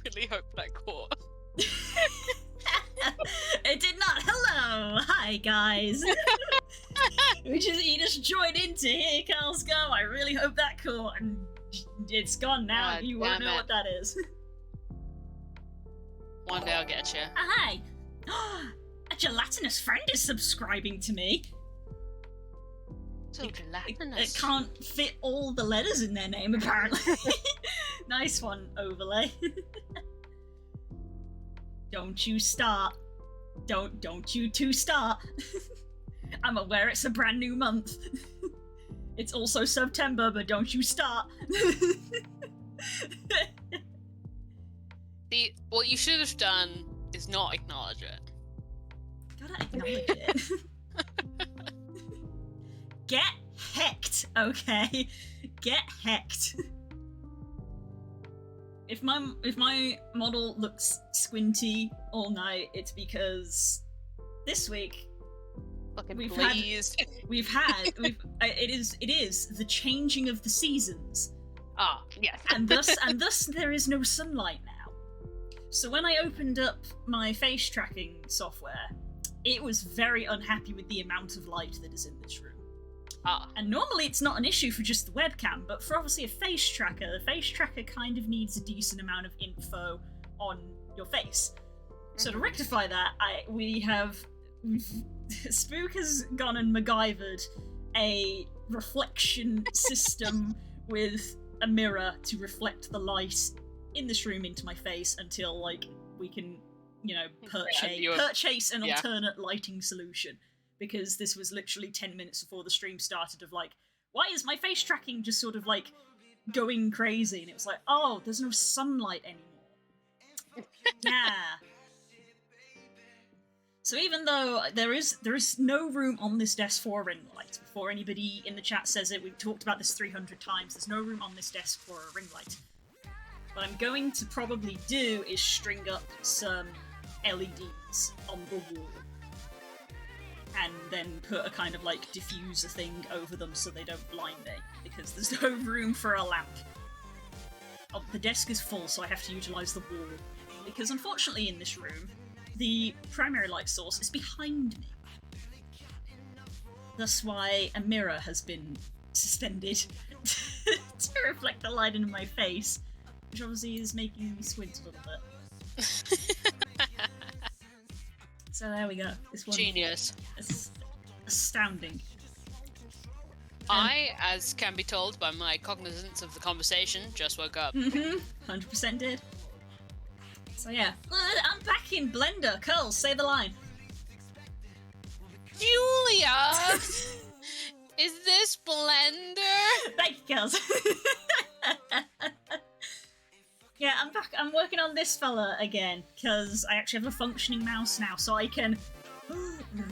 really hope that caught. It did not. Hello, hi guys. You just joined into Here Carls Go. I really hope that caught, and it's gone now. God You won't damn know it. what that is. One day I'll get you. Hi. A gelatinous friend is subscribing to me. So It gelatinous. can't fit all the letters in their name, apparently. Nice one, Overlay. Don't you start. Don't you two start. I'm aware it's a brand new month. It's also September, but don't you start. See, what you should have done is not acknowledge it. Gotta acknowledge it. Get hecked, okay? Get hecked. If my model looks squinty all night, it's because this week Fucking We've pleased. it is the changing of the seasons, Ah, yes. and thus there is no sunlight now. So when I opened up my face tracking software, it was very unhappy with the amount of light that is in this room. Ah. And normally it's not an issue for just the webcam, but for obviously a face tracker, the face tracker kind of needs a decent amount of info on your face. So to rectify that, Spook has gone and MacGyvered a reflection system with a mirror to reflect the light in this room into my face until, like, we can, purchase an alternate lighting solution. Because this was literally 10 minutes before the stream started of, like, why is my face tracking just sort of, like, going crazy? And it was like, oh, there's no sunlight anymore. Yeah. So even though there is no room on this desk for a ring light, before anybody in the chat says it, we've talked about this 300 times, there's no room on this desk for a ring light. What I'm going to probably do is string up some LEDs on the wall. And then put a kind of, like, diffuser thing over them so they don't blind me, because there's no room for a lamp. Oh, the desk is full, so I have to utilise the wall. Because unfortunately in this room, the primary light source is behind me. Thus why a mirror has been suspended to reflect the light into my face, which obviously is making me squint a little bit. So there we go. This one Genius. is astounding. I, as can be told by my cognizance of the conversation, just woke up. 100% did. So yeah, I'm back in Blender. Curls, say the line. Julia! Is this Blender? Thank you, Curls. Yeah, I'm back. I'm working on this fella again, because I actually have a functioning mouse now, so I can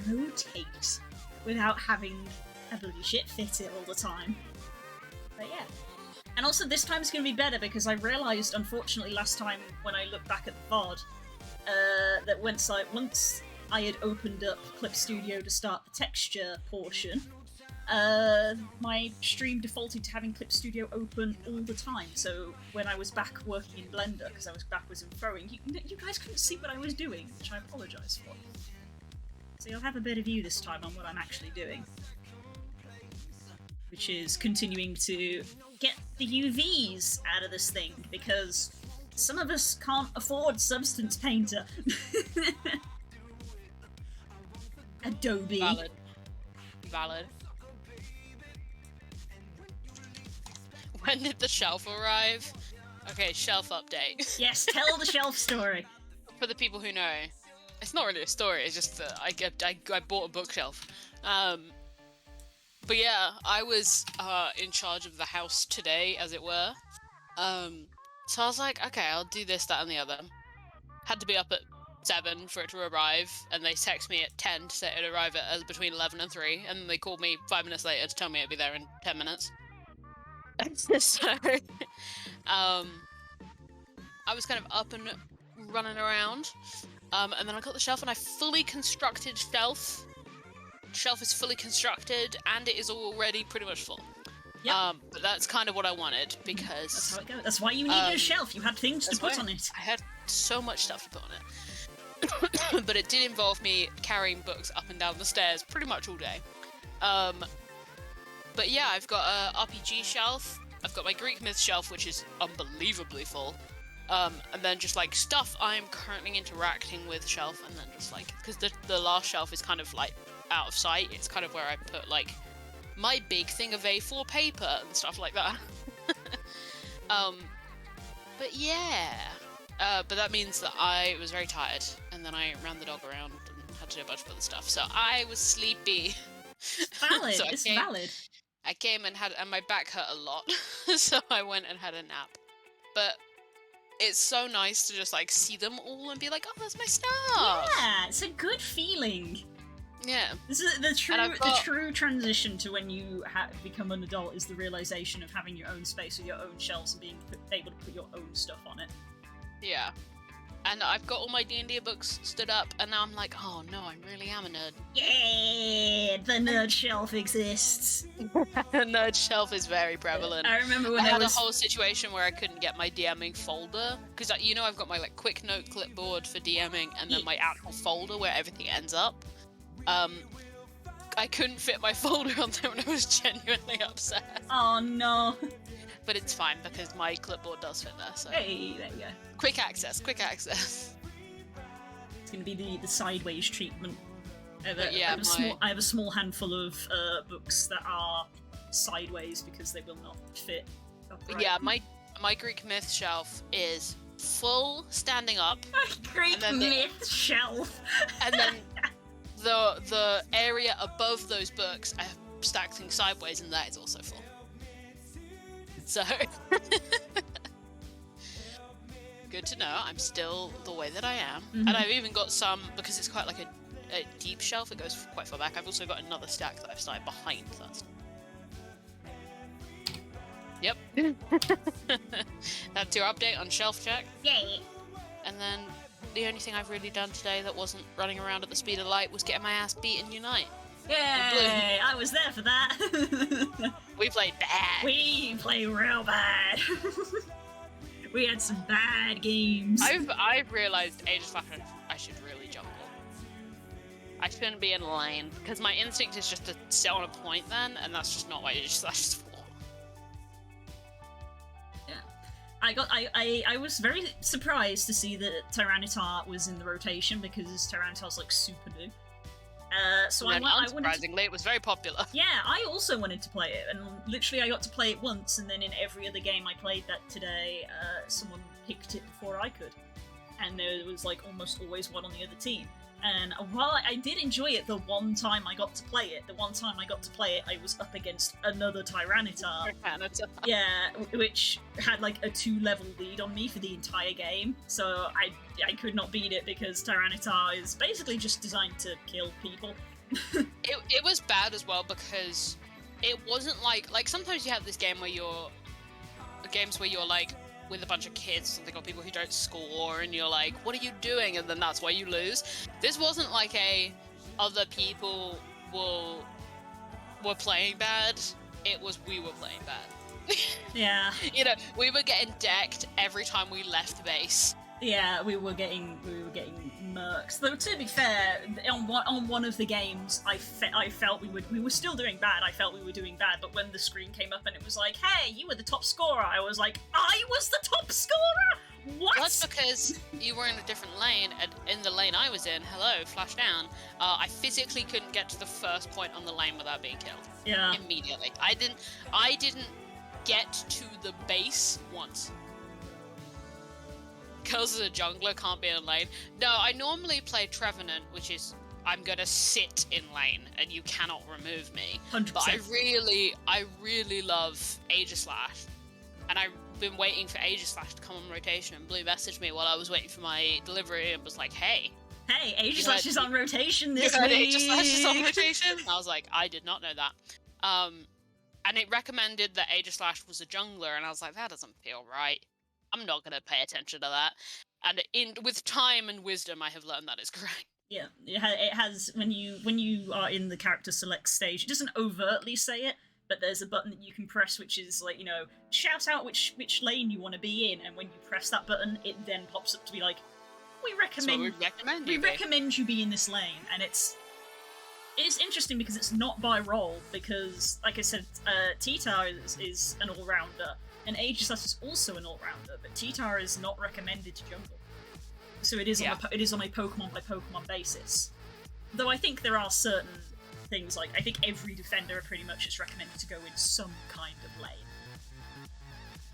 rotate without having a bloody shit fit it all the time. But yeah. And also this time it's going to be better, because I realised, unfortunately, last time when I looked back at the VOD, that once I had opened up Clip Studio to start the texture portion, my stream defaulted to having Clip Studio open all the time. So when I was back working in Blender, because I was backwards and throwing, you guys couldn't see what I was doing, which I apologise for. So you'll have a better view this time on what I'm actually doing. Which is continuing to get the UVs out of this thing, because some of us can't afford Substance Painter. Adobe. Valid. When did the shelf arrive? Okay, shelf update. Yes, tell the shelf story. For the people who know, it's not really a story, it's just that I bought a bookshelf. But yeah, I was in charge of the house today, as it were. So I was like, okay, I'll do this, that, and the other. Had to be up at 7 for it to arrive, and they text me at 10 to say it'd arrive at between 11 and 3, and then they called me 5 minutes later to tell me it'd be there in 10 minutes. So, I was kind of up and running around, and then I got the shelf, and I fully constructed shelf. Shelf is fully constructed, and it is already pretty much full. Yep. But that's kind of what I wanted That's because how it goes. That's why you needed a shelf. You had things to put on it. I had so much stuff to put on it. But it did involve me carrying books up and down the stairs pretty much all day. But yeah, I've got a RPG shelf. I've got my Greek myth shelf, which is unbelievably full. And then just like stuff I'm currently interacting with shelf, and then just like, because the last shelf is kind of like out of sight. It's kind of where I put like my big thing of A4 paper and stuff like that. But yeah. But that means that I was very tired, and then I ran the dog around and had to do a bunch of other stuff. So I was sleepy. Valid. So It's valid. I came and my back hurt a lot, so I went and had a nap. But it's so nice to just like see them all and be like, oh, that's my stuff. Yeah, it's a good feeling. Yeah. This is the true transition to when you become an adult is the realization of having your own space with your own shelves and being able to put your own stuff on it. Yeah. And I've got all my D&D books stood up, and now I'm like, oh no, I really am a nerd. Yeah, the nerd shelf exists. The nerd shelf is very prevalent. I remember when I had a whole situation where I couldn't get my DMing folder, because I've got my like quick note clipboard for DMing, and then my actual folder where everything ends up. I couldn't fit my folder on there, and I was genuinely upset. Oh no. But it's fine because my clipboard does fit there. So Hey, there you go. Quick access. It's gonna be the sideways treatment. I have a small handful of books that are sideways because they will not fit upright. Yeah, my Greek myth shelf is full standing up. Greek myth shelf. And then the area above those books, I have stacked things sideways, and that is also full. So good to know I'm still the way that I am. Mm-hmm. And I've even got some, because it's quite like a deep shelf, it goes quite far back. I've also got another stack that I've started behind that. Yep. That's your update on shelf check. Yay. And then the only thing I've really done today that wasn't running around at the speed of light was getting my ass beat in Unite. Yay! I was there for that. We played bad. We play real bad. We had some bad games. I've realized Aegis Flash I should really jungle. I shouldn't be in lane, because my instinct is just to sit on a point then, and that's just not what Aegis Flash is for. Yeah. I was very surprised to see that Tyranitar was in the rotation, because Tyranitar's like super new. So unsurprisingly, it was very popular. Yeah, I also wanted to play it, and literally I got to play it once, and then in every other game I played that today, someone picked it before I could. And there was like almost always one on the other team. And while I did enjoy it the one time I got to play it, I was up against another Tyranitar. Yeah, which had like a 2-level lead on me for the entire game. So I could not beat it because Tyranitar is basically just designed to kill people. It was bad as well because it wasn't like sometimes you have this game where games where you're like with a bunch of kids or something, or people who don't score, and you're like, what are you doing? And then that's why you lose. This wasn't like other people were playing bad. It was we were playing bad. Yeah. We were getting decked every time we left base. Yeah, we were getting murks. Though to be fair, on one of the games, I felt we were still doing bad. I felt we were doing bad, but when the screen came up and it was like, "Hey, you were the top scorer," I was like, "I was the top scorer." What? That's because you were in a different lane, and in the lane I was in, flash down. I physically couldn't get to the first point on the lane without being killed. Yeah. Immediately. I didn't get to the base once. Because as a jungler can't be in lane. No, I normally play Trevenant, which is I'm gonna sit in lane and you cannot remove me. 100%. But I really love Aegislash, and I've been waiting for Aegislash to come on rotation. And Blue messaged me while I was waiting for my delivery and was like, "Hey, Aegislash is on rotation this week. Aegislash is on rotation." I was like, I did not know that. And it recommended that Aegislash was a jungler, and I was like, that doesn't feel right. I'm not going to pay attention to that. And with time and wisdom, I have learned that is correct. Yeah, it has when you are in the character select stage, it doesn't overtly say it, but there's a button that you can press which is like, shout out which lane you want to be in, and when you press that button, it then pops up to be like, we recommend you be in this lane. And it's interesting because it's not by role, because like I said, T-Tar is an all-rounder, and Aegislash is also an all-rounder, but T-Tar is not recommended to jungle. So it is on a Pokemon by Pokemon basis. Though I think there are certain things, like I think every defender pretty much is recommended to go in some kind of lane.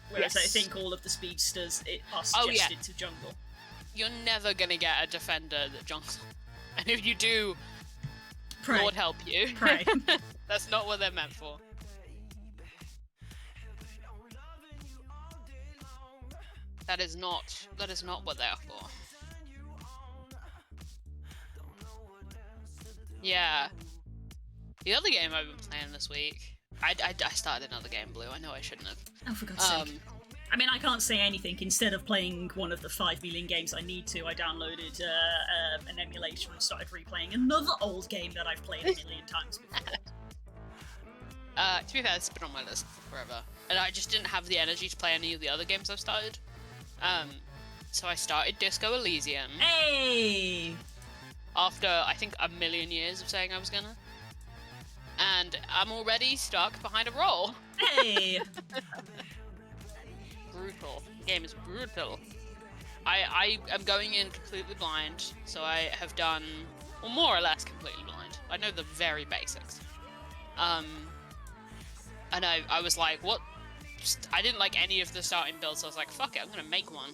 Whereas I think all of the speedsters are suggested to jungle. You're never gonna get a defender that jungles. And if you do, pray. Lord help you. Pray. That's not what they're meant for. That is not what they are for. Yeah. The other game I've been playing this week, I started another game, Blue. I know I shouldn't have. Oh, for God's sake. I mean, I can't say anything. Instead of playing one of the 5 million games I need to, I downloaded an emulator and started replaying another old game that I've played a million times before. To be fair, it's been on my list for forever. And I just didn't have the energy to play any of the other games I've started. So I started Disco Elysium. Hey! After, I think, a million years of saying I was gonna. And I'm already stuck behind a roll. Hey! Brutal. The game is brutal. I am going in completely blind, so I have done, well, more or less completely blind. I know the very basics. And I was like, what? I didn't like any of the starting builds, so I was like, fuck it, I'm gonna make one.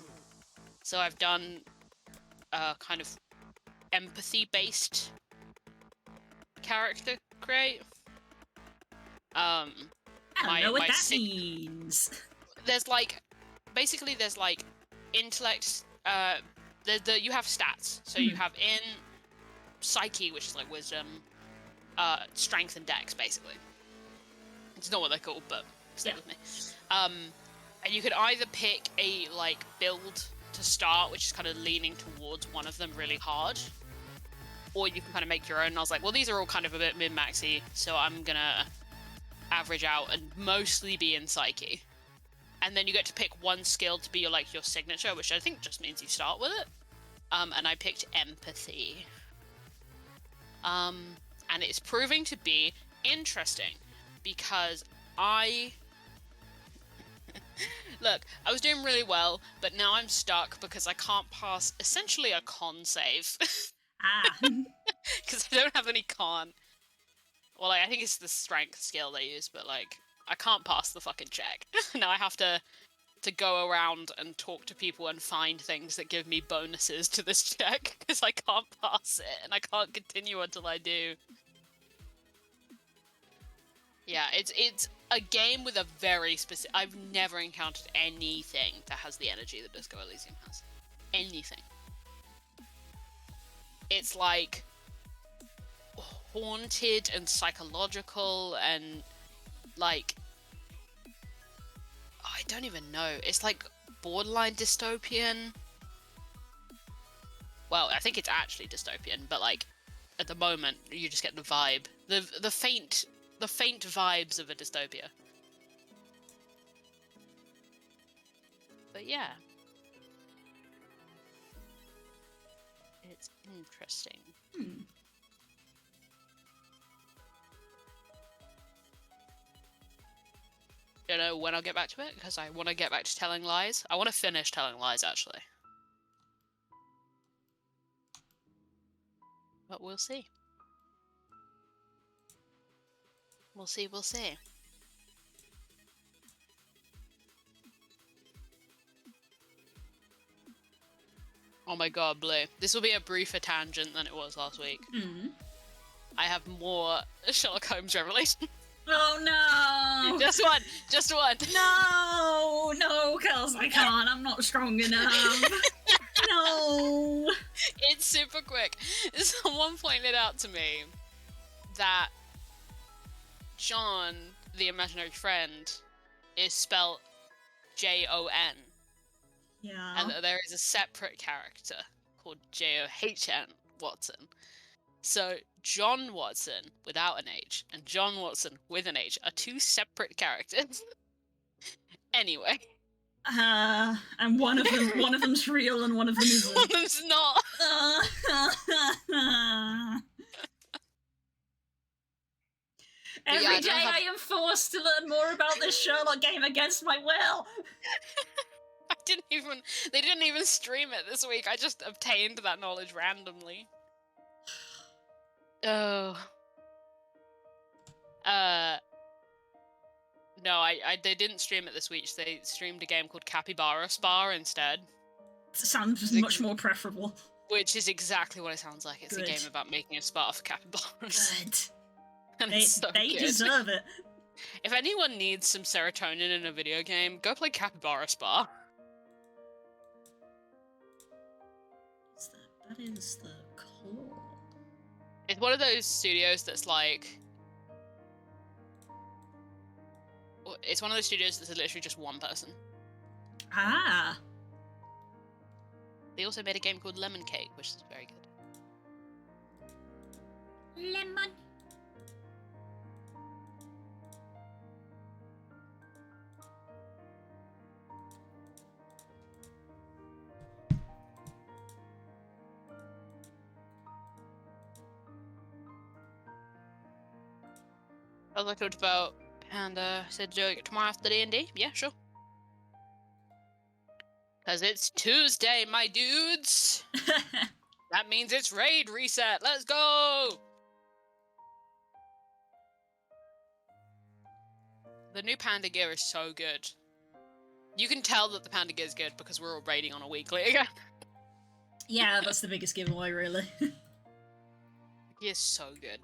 So I've done kind of empathy-based character create. I don't know what that means. There's like, basically there's like intellect, you have stats. So you have in psyche, which is like wisdom, strength and dex, basically. It's not what they're called, but stay with me. And you could either pick a like build to start, which is kind of leaning towards one of them really hard, or you can kind of make your own. And I was like, well, these are all kind of a bit min-maxy, so I'm gonna average out and mostly be in psyche. And then you get to pick one skill to be your signature, which I think just means you start with it. And I picked empathy. And it's proving to be interesting because look, I was doing really well, but now I'm stuck because I can't pass essentially a con save. Because I don't have any con. Well, I think it's the strength skill they use, but I can't pass the fucking check. Now I have to go around and talk to people and find things that give me bonuses to this check because I can't pass it and I can't continue until I do. Yeah, it's a game with a very specific. I've never encountered anything that has the energy that Disco Elysium has. Anything. It's like haunted and psychological and I don't even know. It's like borderline dystopian. Well, I think it's actually dystopian, but at the moment you just get the vibe, the faint vibes of a dystopia. But yeah, it's interesting. Don't know when I'll get back to it, because I want to get back to telling lies. I want to finish telling lies, actually. But we'll see. We'll see, we'll see. Oh my god, Blue. This will be a briefer tangent than it was last week. I have more Sherlock Holmes revelation. Oh no! Just one. No, cause I can't. I'm not strong enough. No. It's super quick. Someone pointed out to me that John, the imaginary friend, is spelled Jon. Yeah. And that there is a separate character called John Watson. So John Watson without an H and John Watson with an H are two separate characters. Anyway. And one of them's real and one of them isn't. One of them's not. Every day I am forced to learn more about this Sherlock game against my will. They didn't even stream it this week. I just obtained that knowledge randomly. Oh. No, they didn't stream it this week. They streamed a game called Capybara Spa instead. Sounds much more preferable. Which is exactly what it sounds like. It's Good. a game about making a spa for capybaras. Good. And They deserve it. If anyone needs some serotonin in a video game, go play Capybara Spa. That is the core. It's one of those studios that's like... It's one of those studios that's literally just one person. Ah. They also made a game called Lemon Cake, which is very good. Lemon. I was talked about and said do it tomorrow after D&D. Yeah, sure. Cause it's Tuesday, my dudes. That means it's raid reset. Let's go. The new Panda gear is so good. You can tell that the Panda gear is good because we're all raiding on a weekly again. Yeah, that's the biggest giveaway, really. He is so good.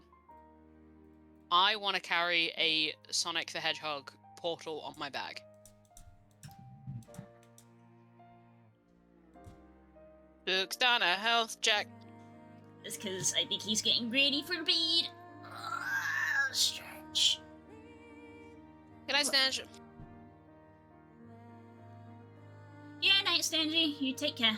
I want to carry a Sonic the Hedgehog portal on my bag. Luke's done a health check. It's because I think he's getting ready for bed. Stretch. Can I stand? Yeah, night, Stangy. You take care.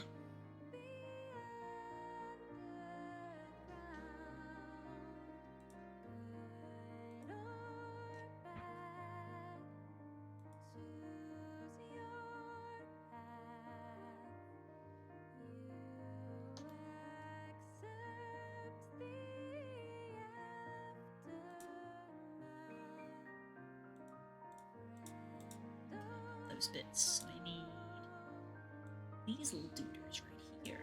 Those bits I need. These little duders right here.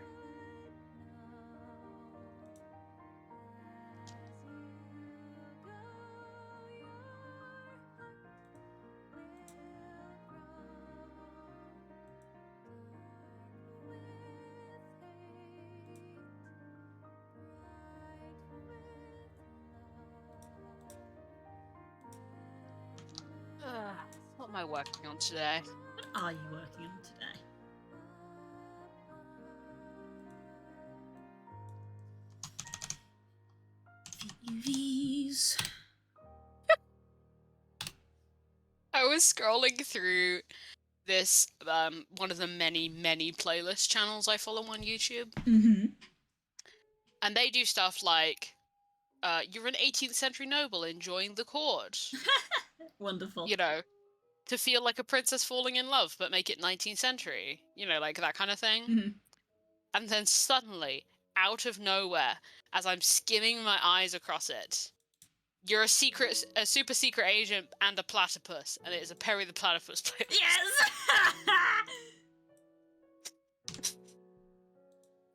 What am I working on today? What are you working on today? UVs. I was scrolling through this, one of the many playlist channels I follow on YouTube. Mm-hmm. And they do stuff like, you're an 18th century noble enjoying the court. Wonderful. You know, to feel like a princess falling in love, but make it 19th century. You know, like that kind of thing. Mm-hmm. And then suddenly, out of nowhere, as I'm skimming my eyes across it, you're a super secret agent and a platypus, and it is a Perry the Platypus playlist. Yes!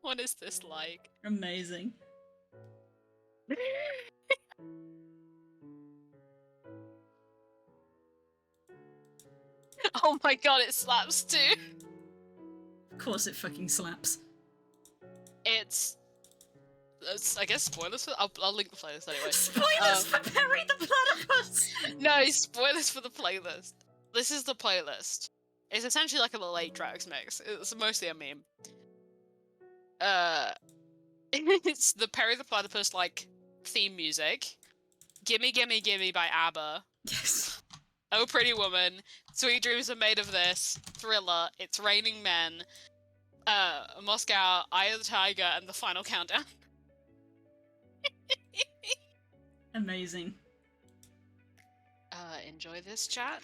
What is this like? Amazing. Oh my god, it slaps too! Of course it fucking slaps. It's I guess spoilers for... I'll link the playlist anyway. Spoilers for Perry the Platypus! No, spoilers for the playlist. This is the playlist. It's essentially like a little 8-tracks mix. It's mostly a meme. It's the Perry the Platypus, like, theme music. Gimme Gimme Gimme by ABBA. Yes. Oh Pretty Woman. Sweet Dreams Are Made of This. Thriller. It's Raining Men. Moscow. Eye of the Tiger. And The Final Countdown. Amazing. Enjoy this, chat.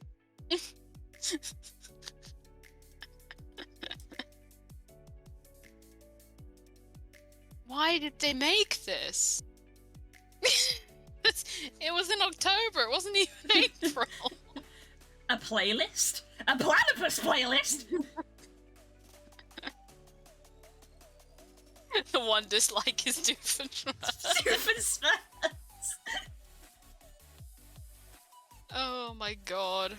Why did they make this? It was in October, it wasn't even April. A playlist? A platypus playlist? The one dislike is Doofenshmirtz. Doofenshmirtz. Oh my god.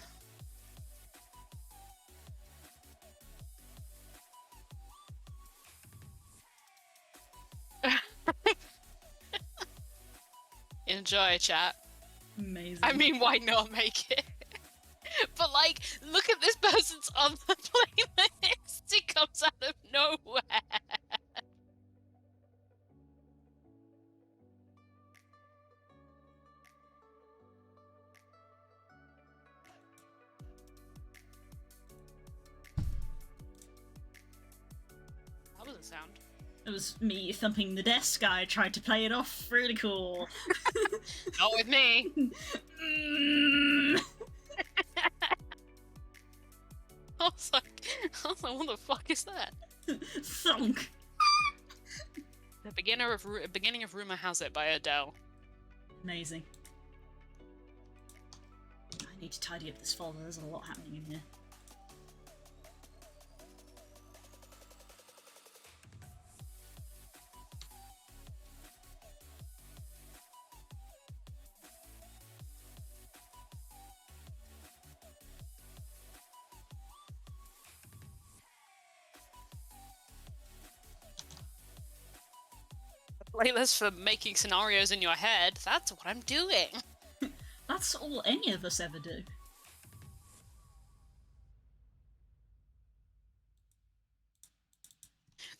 Enjoy, chat. Amazing. I mean, why not make it? But like, look at this person's on the playlist. He comes out of nowhere. That was a sound. It was me thumping the desk. I tried to play it off. Really cool. Not with me. I was like, what the fuck is that? Thunk. The beginning of Rumor Has It by Adele. Amazing. I need to tidy up this folder. There's a lot happening in here. Playlist for making scenarios in your head. That's what I'm doing. That's all any of us ever do.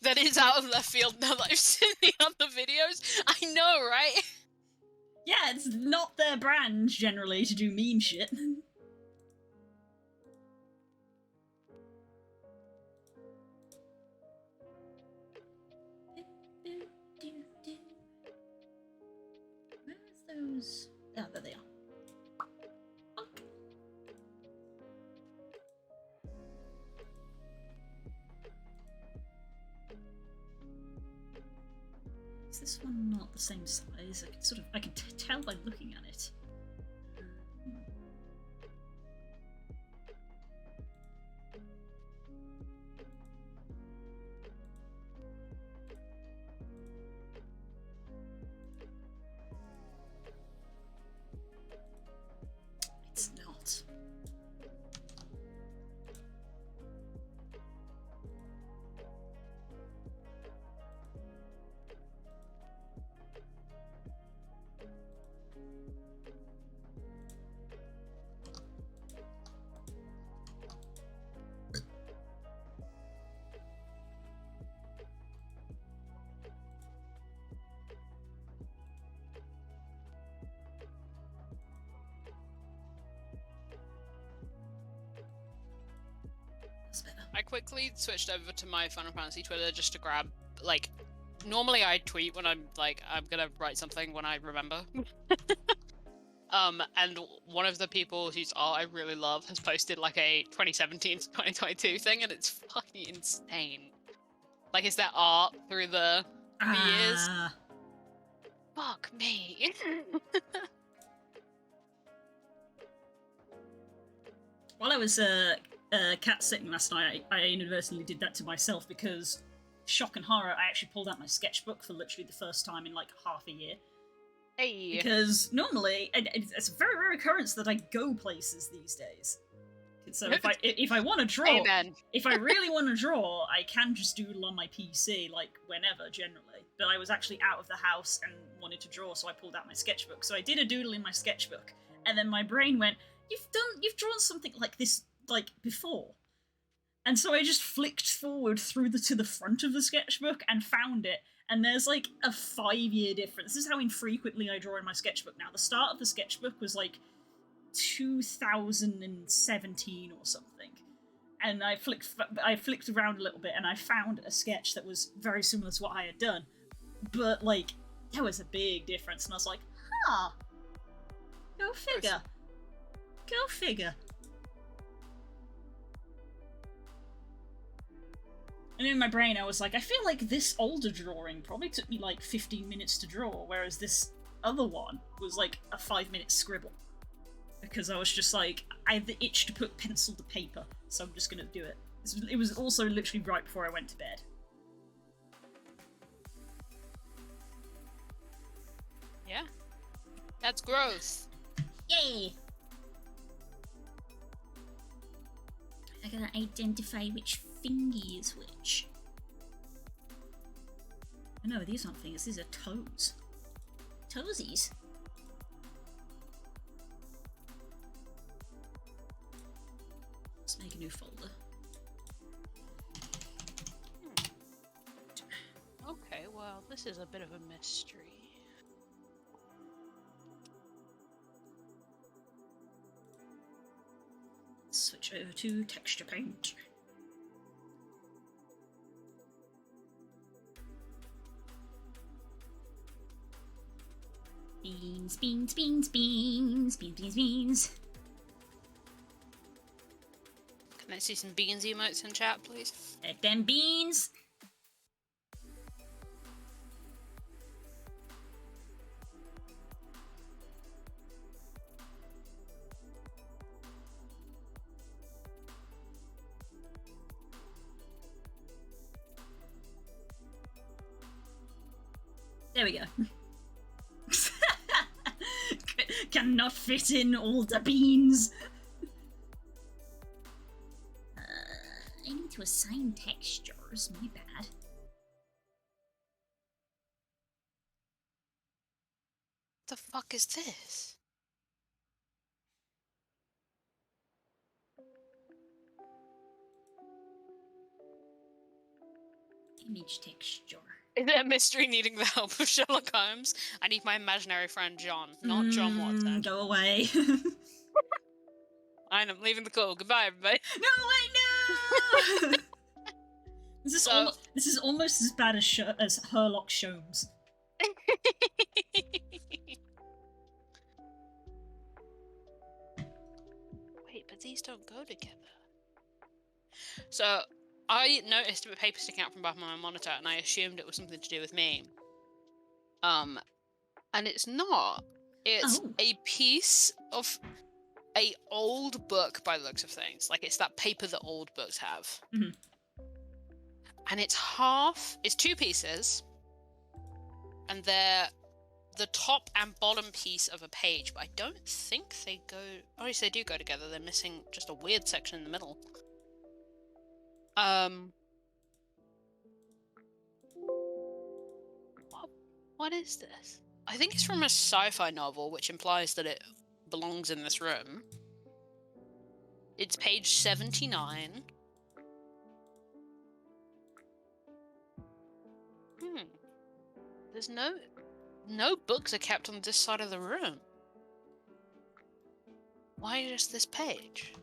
That is out of left field now that I've seen the other videos. I know, right? Yeah, it's not their brand, generally, to do meme shit. Where's those? Oh, there they are. Okay. Is this one not the same size? I can tell by looking at it. It's not. I quickly switched over to my Final Fantasy Twitter just to grab, like, normally I tweet when I'm gonna write something when I remember. And one of the people whose art I really love has posted like a 2017 to 2022 thing, and it's fucking insane. Like, it's their art through the years. Fuck me. While I was cat sitting last night, I inadvertently did that to myself because, shock and horror, I actually pulled out my sketchbook for literally the first time in like half a year. Hey. Because normally, it's a very rare occurrence that I go places these days. So if I want to draw, Amen. if I really want to draw, I can just doodle on my PC, like whenever, generally. But I was actually out of the house and wanted to draw, so I pulled out my sketchbook. So I did a doodle in my sketchbook, and then my brain went, "You've drawn something like this like before." And so I just flicked forward to the front of the sketchbook and found it. And there's like a 5-year difference. This is how infrequently I draw in my sketchbook now. The start of the sketchbook was like 2017 or something. And I flicked around a little bit and I found a sketch that was very similar to what I had done. But like, there was a big difference. And I was like, huh, Go figure. Go figure. And in my brain, I was like, I feel like this older drawing probably took me like 15 minutes to draw, whereas this other one was like a 5-minute scribble. Because I was just like, I have the itch to put pencil to paper, so I'm just gonna do it. It was also literally right before I went to bed. Yeah. That's growth. Yay! I gotta identify which thingy is which. Oh no, these aren't fingers, these are toes. Toesies. Let's make a new folder. Okay, well, this is a bit of a mystery. Switch over to texture paint. Beans, beans, beans, beans, beans, beans, beans. Can I see some beans emotes in chat, please? Take them beans. There we go. Cannot fit in all the beans. I need to assign textures. My bad. The fuck is this? Image texture. Is it a mystery needing the help of Sherlock Holmes? I need my imaginary friend John, not John Watson. Go away. I'm leaving the call. Goodbye, everybody. No, wait, no! This is almost as bad as Herlock Sholmes. Wait, but these don't go together. So, I noticed a paper sticking out from above my monitor, and I assumed it was something to do with me. And it's not. It's a piece of a old book by the looks of things. Like, it's that paper that old books have. Mm-hmm. And it's two pieces, and they're the top and bottom piece of a page, but I don't think they go... Oh, yes, they do go together. They're missing just a weird section in the middle. What is this? I think it's from a sci-fi novel, which implies that it belongs in this room. It's page 79. There's no books are kept on this side of the room. Why just this page?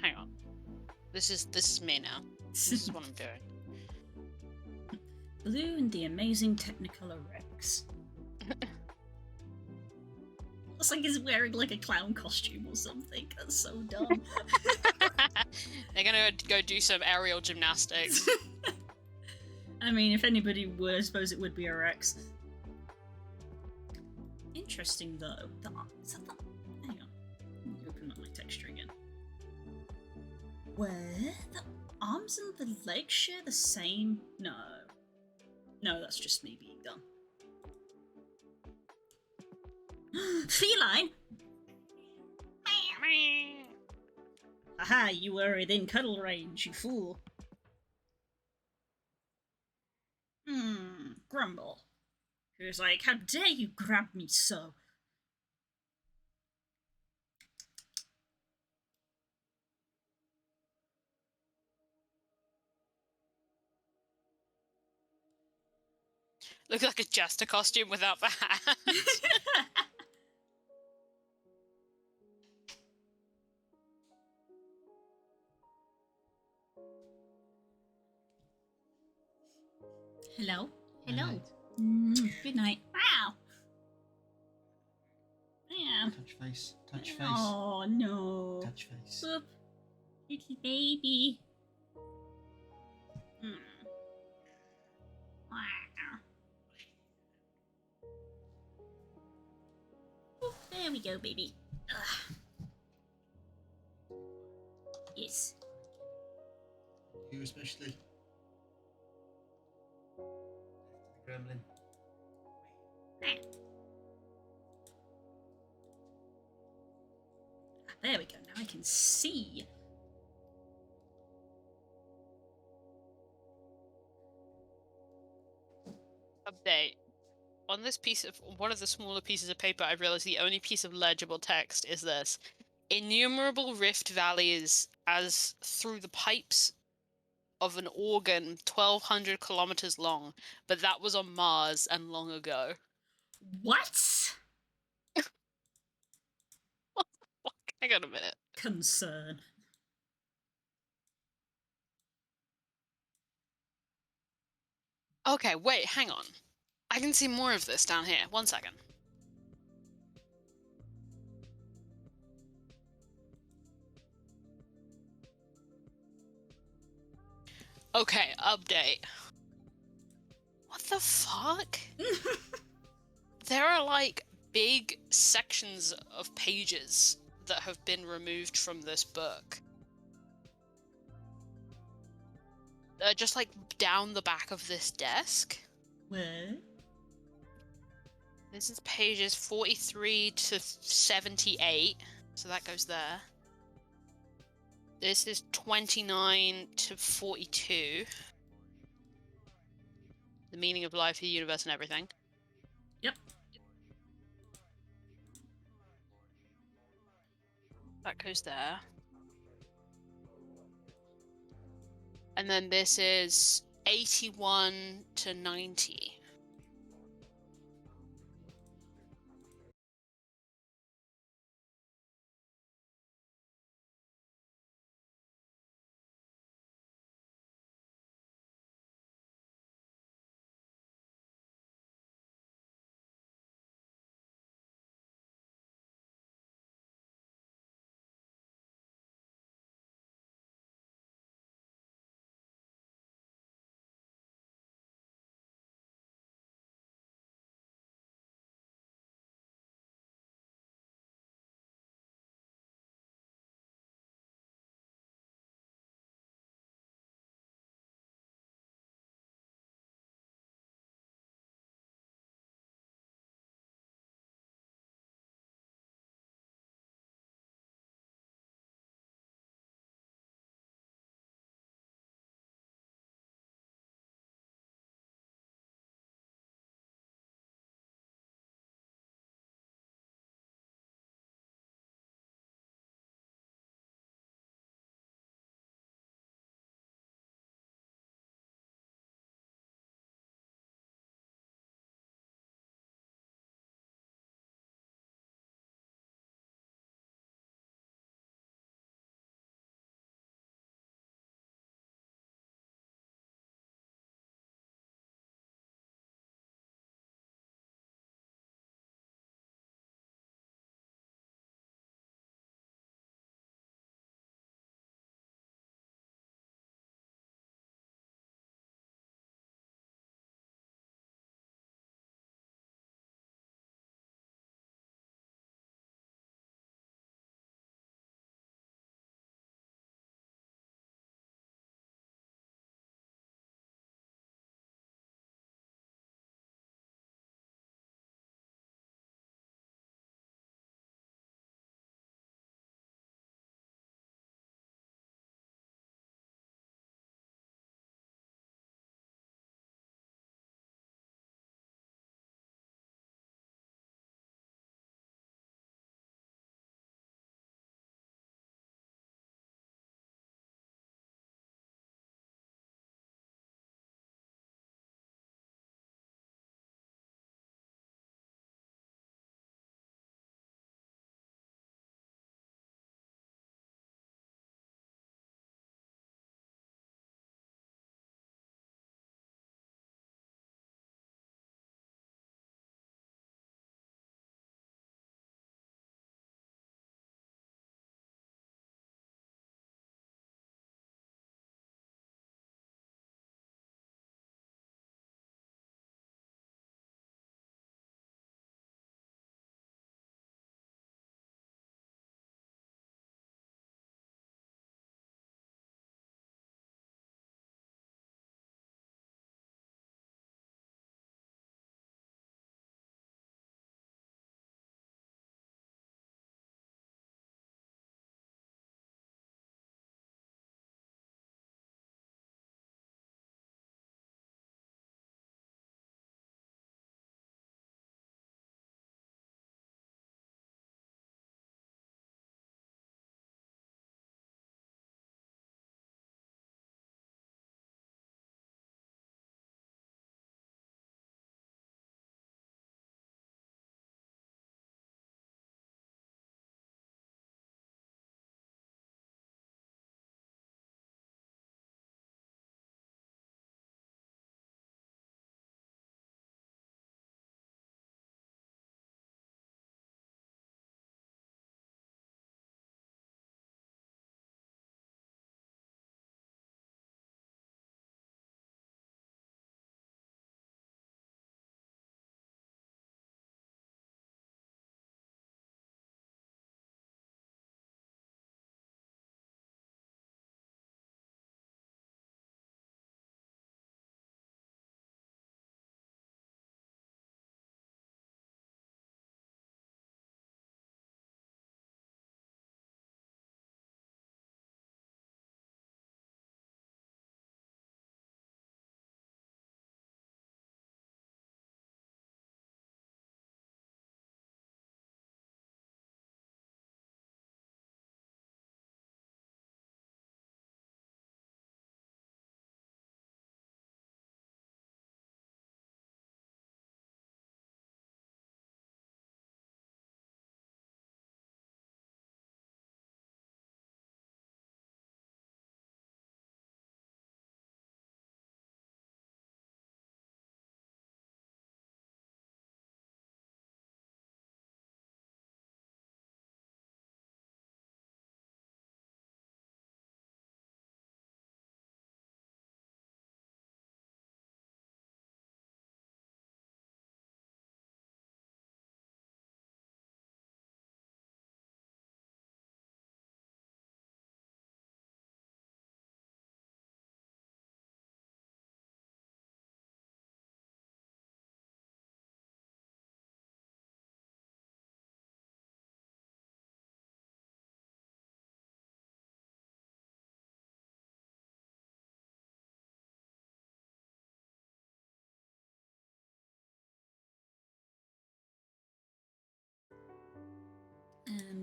Hang on. This is me now. This is what I'm doing. Blue and the amazing Technicolor Rex. Looks like he's wearing like a clown costume or something. That's so dumb. They're gonna go do some aerial gymnastics. I mean, if anybody would, I suppose it would be a Rex. Interesting though. Hang on. Let me open up my texture again. Where the arms and the legs share the same? No. No, that's just me being dumb. Feline! Aha, you were within cuddle range, you fool. Grumble. He was like, how dare you grab me so? Looks like a jester costume without the hat. Hello? Touch face. Touch face. Oh no. Touch face. Boop. Little baby. Hmm. Wow. Oh, there we go, baby. Ugh. Yes. You especially. The gremlin. There we go. Now I can see. Update. On this piece of one of the smaller pieces of paper, I realized the only piece of legible text is this: innumerable rift valleys as through the pipes of an organ 1,200 kilometers long, but that was on Mars and long ago. What? Hang on a minute. Concern. Okay, wait, hang on. I can see more of this down here. 1 second. Okay, update. What the fuck? There are like big sections of pages that have been removed from this book. Just like down the back of this desk. What? This is pages 43 to 78, so that goes there. This is 29 to 42. The meaning of life, the universe, and everything. Yep. That goes there. And then this is 81 to 90.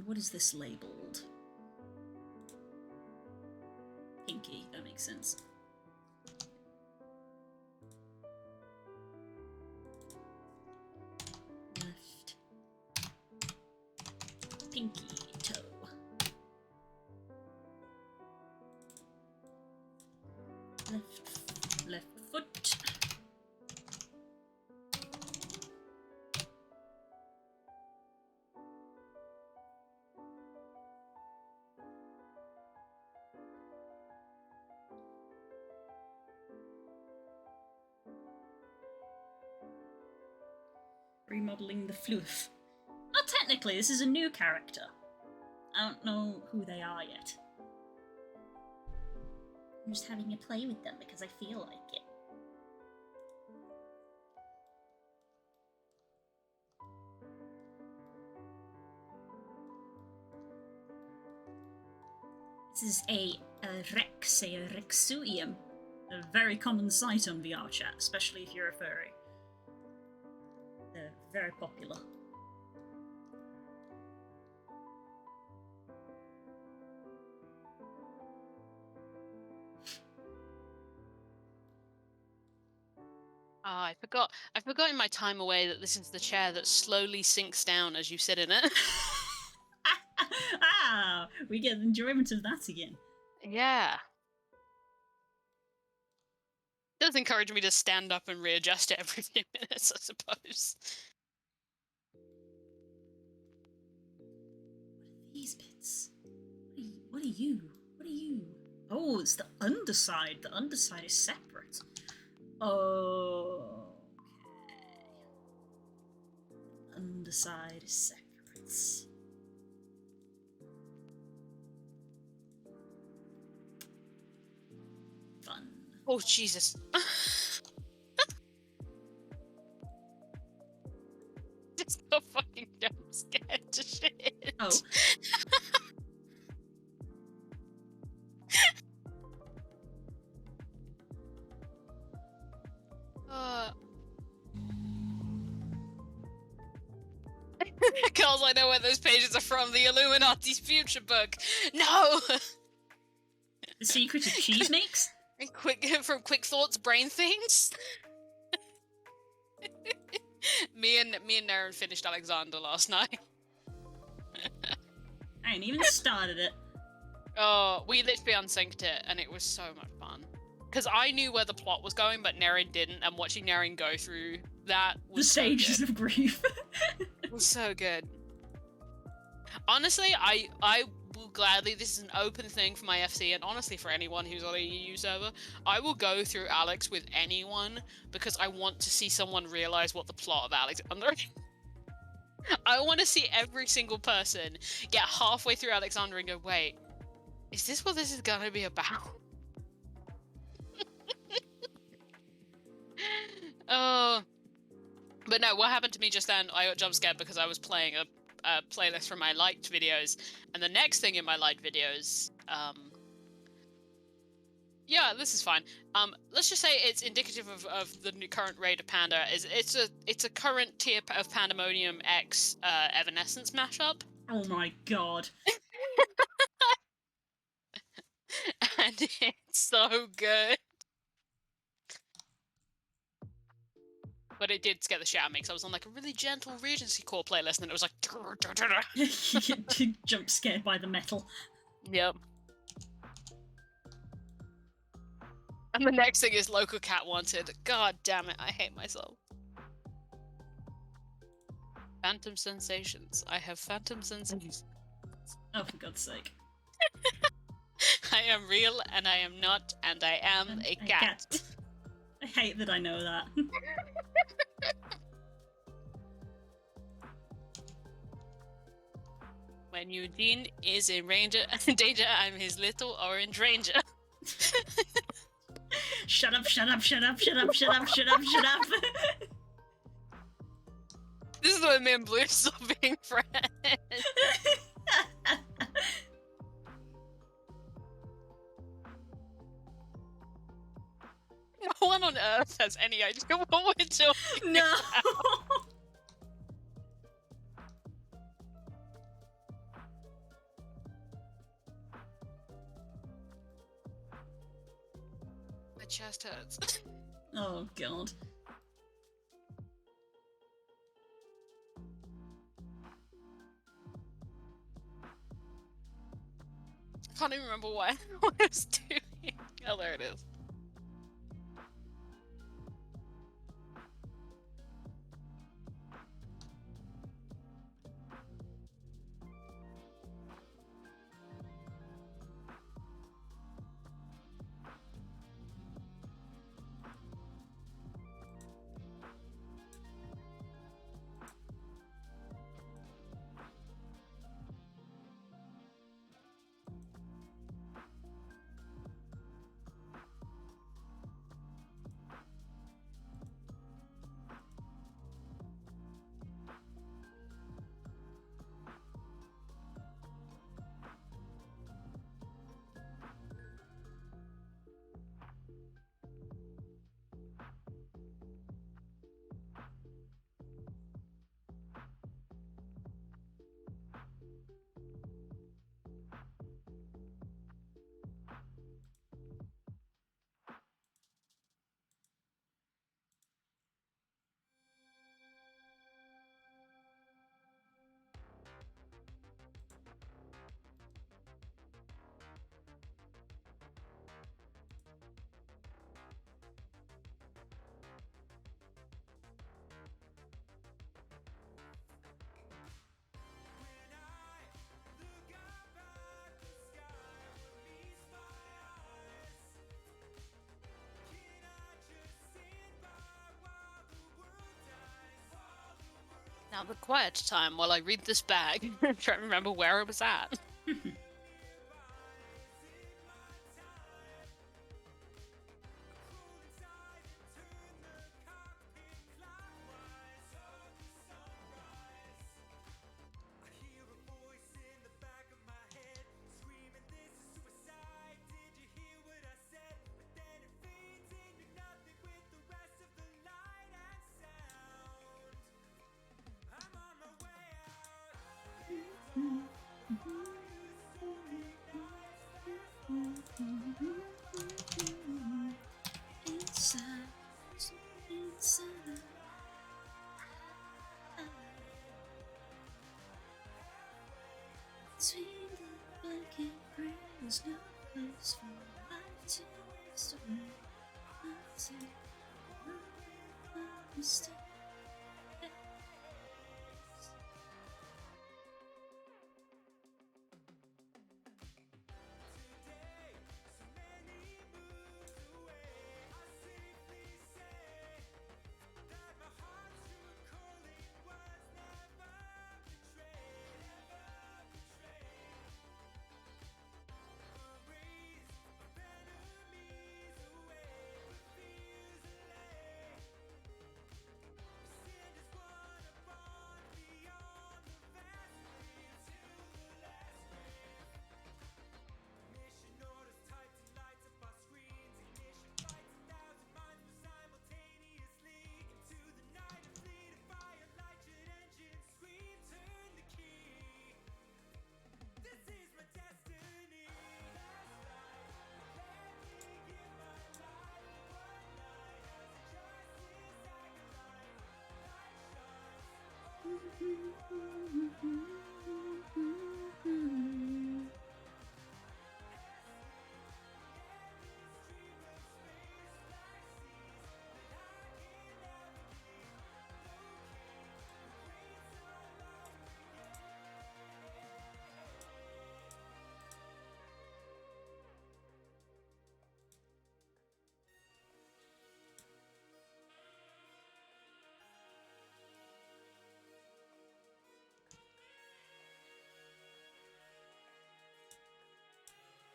what is this labelled? Pinky, that makes sense. Left. Pinky toe. Left foot. Remodeling the floof. Not technically, this is a new character. I don't know who they are yet. I'm just having a play with them because I feel like it. This is a Rexouium. A very common sight on VR chat, especially if you're a furry. They're very popular. Ah, I forgot in my time away that this is the chair that slowly sinks down as you sit in it. Ah, we get enjoyment of that again. Yeah. It does encourage me to stand up and readjust it every few minutes, I suppose. What are these bits? What are you? What are you? Oh, it's the underside. The underside is separate. Okay. Underside is separate. Fun. Oh, Jesus. Just got fucking jump scared to shit. Oh. Girls, I know where those pages are from. The Illuminati's future book. No! The secret of cheese makes? And from Quick Thoughts, Brain Things. me and Naren finished Alexander last night. I ain't even started it. Oh, we literally unsynced it, and it was so much fun. Because I knew where the plot was going, but Naren didn't, and watching Naren go through that was The stages of grief. It was so good. Honestly, I will gladly, this is an open thing for my FC, and honestly for anyone who's on a EU server, I will go through Alex with anyone, because I want to see someone realize what the plot of Alexander is. I want to see every single person get halfway through Alexander and go, wait, is this what this is gonna be about? Oh. But no, what happened to me just then, I got jump scared because I was playing a playlist from my liked videos, and the next thing in my liked videos, yeah, this is fine. Let's just say it's indicative of the new current raid of Panda. It's a current tier of Pandemonium X Evanescence mashup. Oh my god. And it's so good. But it did scare the shit out of me because I was on like a really gentle Regency Core playlist, and it was like You get jump scared by the metal. Yep. And the next thing is Local Cat Wanted. God damn it, I hate myself. Phantom sensations. I have phantom sensations. Oh, for God's sake. I am real, and I am not, and I am a cat. I hate that I know that. When Eugene is in danger, I'm his little orange ranger. Shut up, shut up, shut up, shut up, shut up, shut up, shut up. This is the way me and Blue stop being friends. No one on Earth has any idea what we're talking No. about. chest hurts. Oh god. I can't even remember what I was doing. Oh, there it is. Now the quiet time while I read this bag. I'm trying to remember where it was at.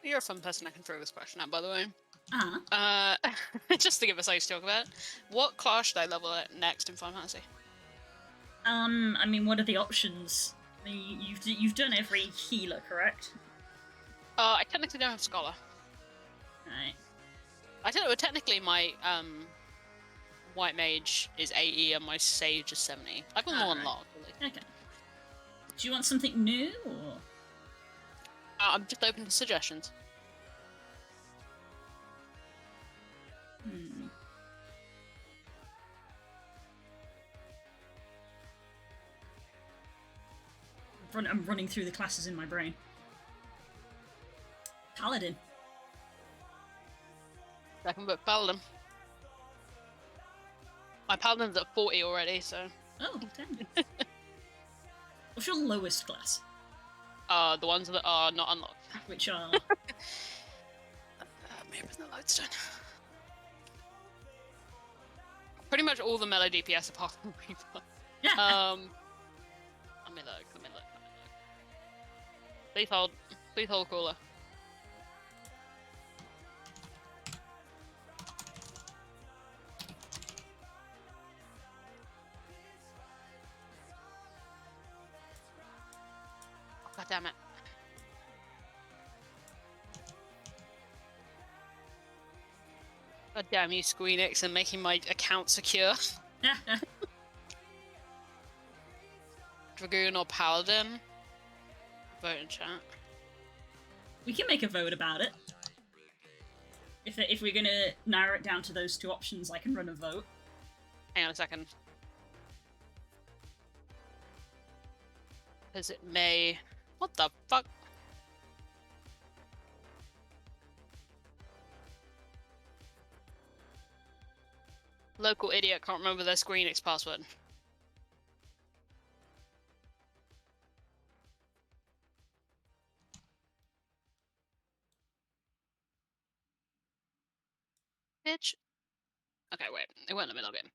You're a fun person I can throw this question at, by the way. Just to give us something to talk about. What class should I level at next in Final Fantasy? I mean, what are the options? You've done every healer, correct? I technically don't have Scholar. Right. I don't know, technically my White Mage is 80 and my Sage is 70. I've got more unlocked, really. Okay. Do you want something new, or...? I'm just open to suggestions. I'm running through the classes in my brain. Paladin. Second book Paladin. My Paladin's at 40 already, so... Oh, damn. What's your lowest class? The ones that are not unlocked. Which are... Mirror in the Lodestone. Pretty much all the melee DPS apart from Reaper. Let me look. Please hold cooler. God damn it. God damn you, Squeenix, and making my account secure. Dragoon or Paladin? Vote in chat. We can make a vote about it. If we're gonna narrow it down to those two options, I can run a vote. Hang on a second. Because it may... What the fuck? Local idiot can't remember their Squeenix password. Bitch. Okay, wait. It won't let me log in.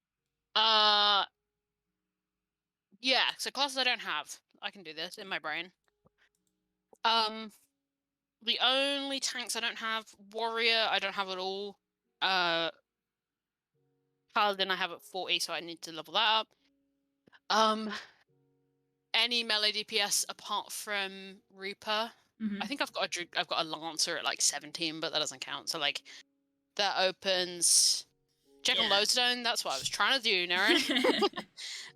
Yeah, so classes I don't have. I can do this in my brain. The only tanks I don't have, Warrior, I don't have at all. Paladin I have at 40, so I need to level that up. Any melee DPS apart from Reaper. Mm-hmm. I think I've got a Lancer at like 17, but that doesn't count. So like that opens check on Lodestone. That's what I was trying to do, Naren.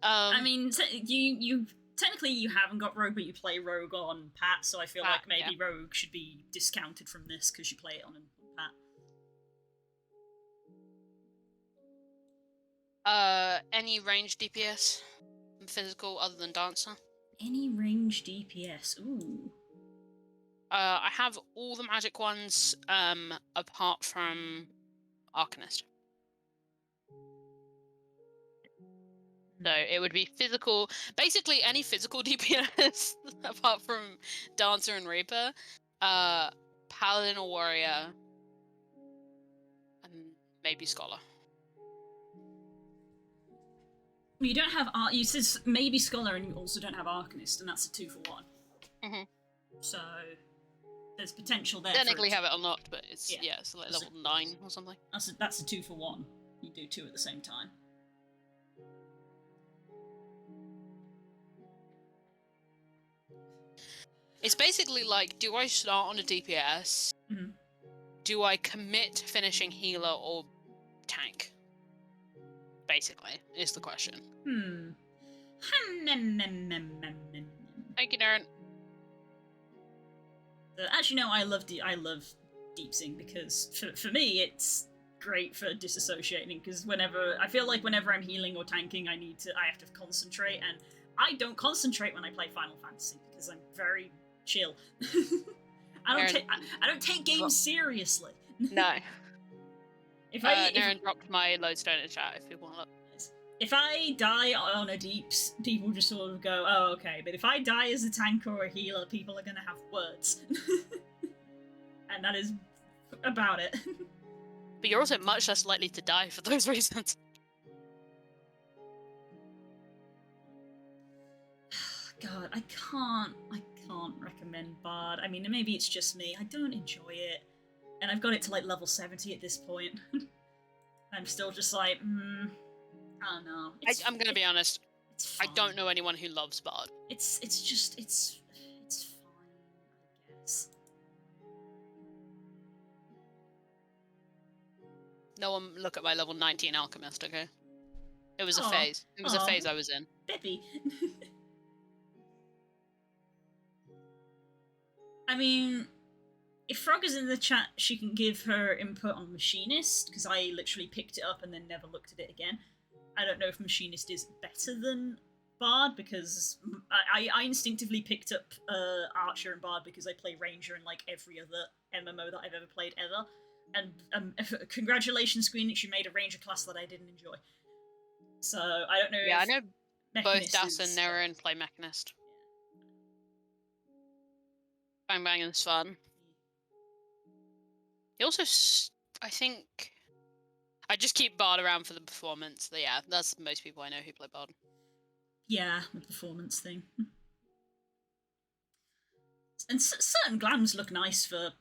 I mean, you technically you haven't got Rogue, but you play Rogue on Pat, so I feel like maybe Rogue should be discounted from this because you play it on Pat. Any range DPS, physical other than Dancer. Any range DPS? Ooh. I have all the magic ones, apart from Arcanist. So it would be physical, basically any physical DPS apart from Dancer and Reaper, Paladin or Warrior, and maybe Scholar. You don't have you says maybe Scholar, and you also don't have Arcanist, and that's a 2 for 1. Mm-hmm. So there's potential there. Technically have it unlocked, but it's it's like level 9 or something. That's a 2 for 1. You do 2 at the same time. It's basically like, do I start on a DPS? Mm-hmm. Do I commit to finishing healer or tank? Basically, is the question. Thank you, Darren. Actually, no, I love Deep Sing because for me it's great for disassociating, because I feel like whenever I'm healing or tanking, I have to concentrate, and I don't concentrate when I play Final Fantasy because I'm very chill. I don't take games seriously. No. Darren dropped my lodestone in chat if you want to look. If I die on a Deeps, people just sort of go, oh, okay. But if I die as a tanker or a healer, people are going to have words. And that is about it. But you're also much less likely to die for those reasons. God, I can't recommend Bard. I mean, maybe it's just me. I don't enjoy it. And I've got it to like level 70 at this point. I'm still just like, I don't know. I'm gonna be honest. I don't know anyone who loves Bard. It's fine, I guess. No one look at my level 19 alchemist, okay? It was a phase. It was a phase I was in. Bippy. I mean, if Frog is in the chat, she can give her input on Machinist, because I literally picked it up and then never looked at it again. I don't know if Machinist is better than Bard because I instinctively picked up Archer and Bard because I play Ranger in like every other MMO that I've ever played ever. And congratulations, Queen, you made a Ranger class that I didn't enjoy. So I don't know. Yeah, I if know both Mechanist Das and is, Nerin play Mechanist. Bang Bang is fun. He also, I think, I just keep Bard around for the performance. But yeah, that's most people I know who play Bard. Yeah, the performance thing. And certain glams look nice for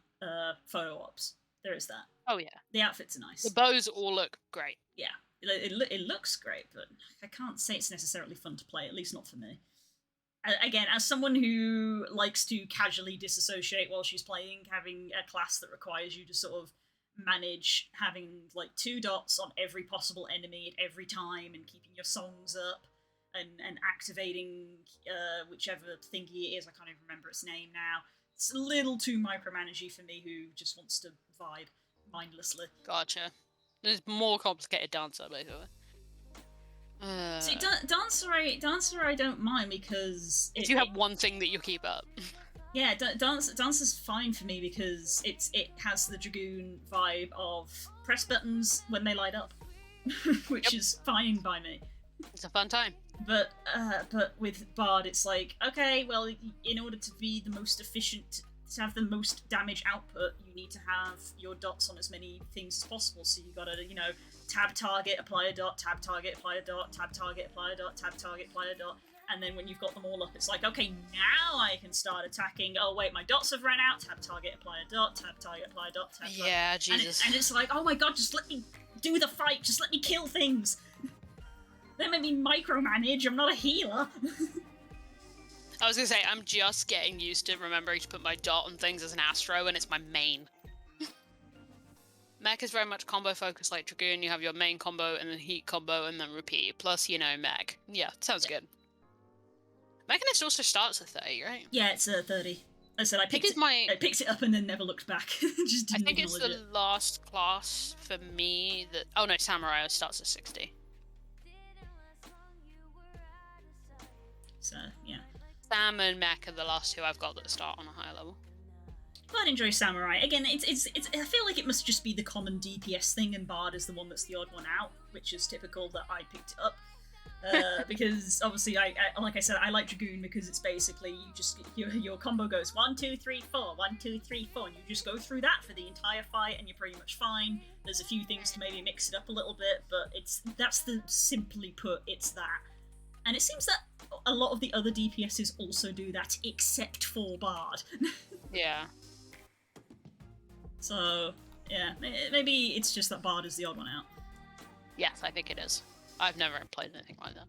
photo ops. There is that. Oh yeah, the outfits are nice. the bows all look great. Yeah, it looks great, but I can't say it's necessarily fun to play. At least not for me. Again, as someone who likes to casually disassociate while she's playing, having a class that requires you to sort of manage having like 2 dots on every possible enemy at every time and keeping your songs up and activating whichever thingy it is, I can't even remember its name now. It's a little too micromanagey for me who just wants to vibe mindlessly. Gotcha. There's more complicated dancer, basically. See, dancer I don't mind because if you have one thing that you keep up. Yeah, dance is fine for me because it has the Dragoon vibe of press buttons when they light up, which is fine by me. It's a fun time. But with Bard, it's like, okay, well, in order to be the most efficient, to have the most damage output, you need to have your dots on as many things as possible. So you gotta, tab target, apply a dot, tab target, apply a dot, tab target, apply a dot, tab target, apply a dot. And then when you've got them all up, it's like, okay, now I can start attacking. Oh wait, my dots have run out. Tab target, apply a dot, tab target, apply a dot, tab target. Yeah, Jesus. And it's like, oh my god, just let me do the fight. Just let me kill things. Don't make me micromanage. I'm not a healer. I was gonna say, I'm just getting used to remembering to put my dot on things as an Astro, and it's my main. Mech is very much combo focused like Dragoon. You have your main combo, and then heat combo, and then repeat. Plus, mech. Yeah, sounds good. Mechanist also starts at 30, right? Yeah, it's 30. I said I picked it up and then never looked back. Just didn't I think it's the it. last class for me that... Oh no, Samurai starts at 60. So, yeah. Sam and Mech are the last two I've got that start on a higher level. Quite enjoy Samurai. Again, it's I feel like it must just be the common DPS thing, and Bard is the one that's the odd one out, which is typical that I picked it up. Because obviously, I like I said, I like Dragoon because it's basically your combo goes 1 2 3 4 1 2 3 4, and you just go through that for the entire fight, and you're pretty much fine. There's a few things to maybe mix it up a little bit, but simply put, it's that. And it seems that a lot of the other DPSs also do that, except for Bard. Yeah. So yeah, maybe it's just that Bard is the odd one out. Yes, I think it is. I've never played anything like that.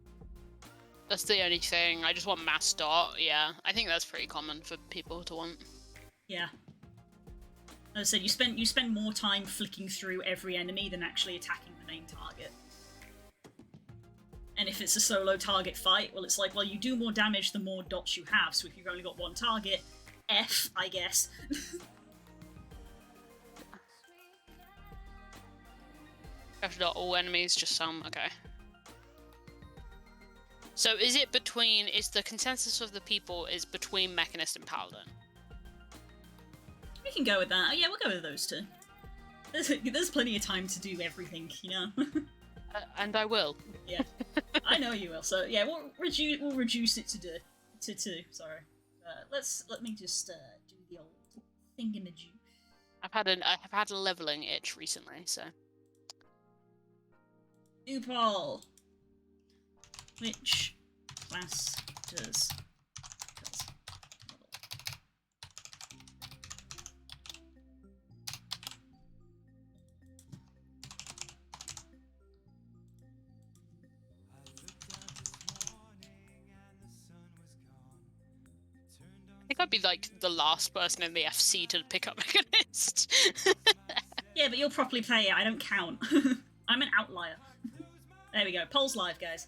That's the only thing. I just want mass dot. Yeah, I think that's pretty common for people to want. Yeah. As I said, you spend more time flicking through every enemy than actually attacking the main target. And if it's a solo target fight, well, it's like, well, you do more damage the more dots you have. So if you've only got one target, F, I guess. After dot all enemies, just some. Okay. So is the consensus of the people is between Mechanist and Paladin? We can go with that. Oh, yeah, we'll go with those two. There's plenty of time to do everything, And I will. Yeah, I know you will. So yeah, we'll reduce it to two. Sorry. Let me just do the old thingamajig. I have had a leveling itch recently, so. Upal. Which class does I think I'd be like the last person in the FC to pick up Mechanist. Yeah, but you'll properly play it. I don't count. I'm an outlier. There we go. Poll's live, guys.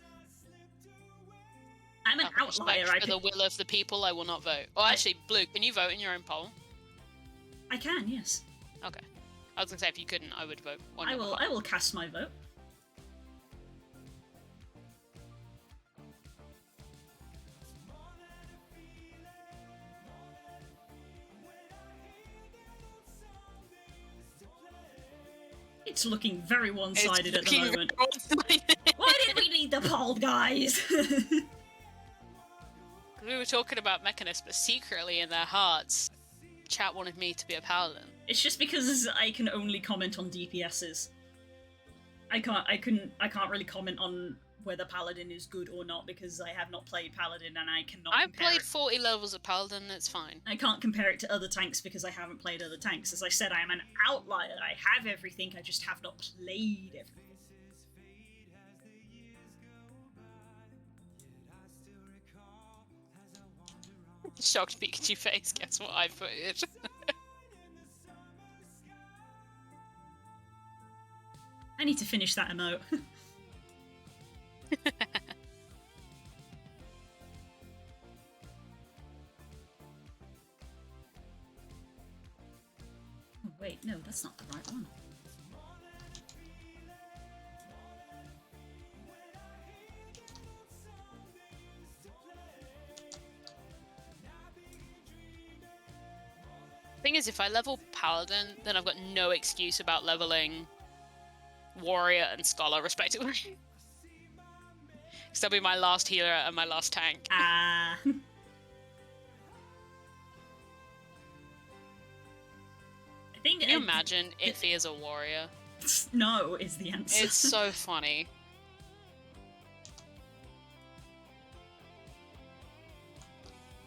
I'm an outlier. For the will of the people, I will not vote. Oh, actually, Blue, can you vote in your own poll? I can, yes. Okay. I was gonna say if you couldn't, I would vote. I will cast my vote. It's looking very one-sided at the looking moment. very one-sided. Why did we need the bald guys? We were talking about mechanists, but secretly in their hearts, chat wanted me to be a paladin. It's just because I can only comment on DPSs. I can't really comment on whether Paladin is good or not because I have not played Paladin and I cannot I've compare played it. 40 levels of paladin, it's fine. I can't compare it to other tanks because I haven't played other tanks. As I said, I am an outlier. I have everything, I just have not played everything. Shocked Pikachu face, guess what I put it. I need to finish that emote. Oh, wait, no, that's not the right one. Thing is, if I level paladin, then I've got no excuse about leveling warrior and scholar respectively. Because they'll be my last healer and my last tank. Ah. I think. Can you imagine Iffy as a warrior? No, is the answer. It's so funny.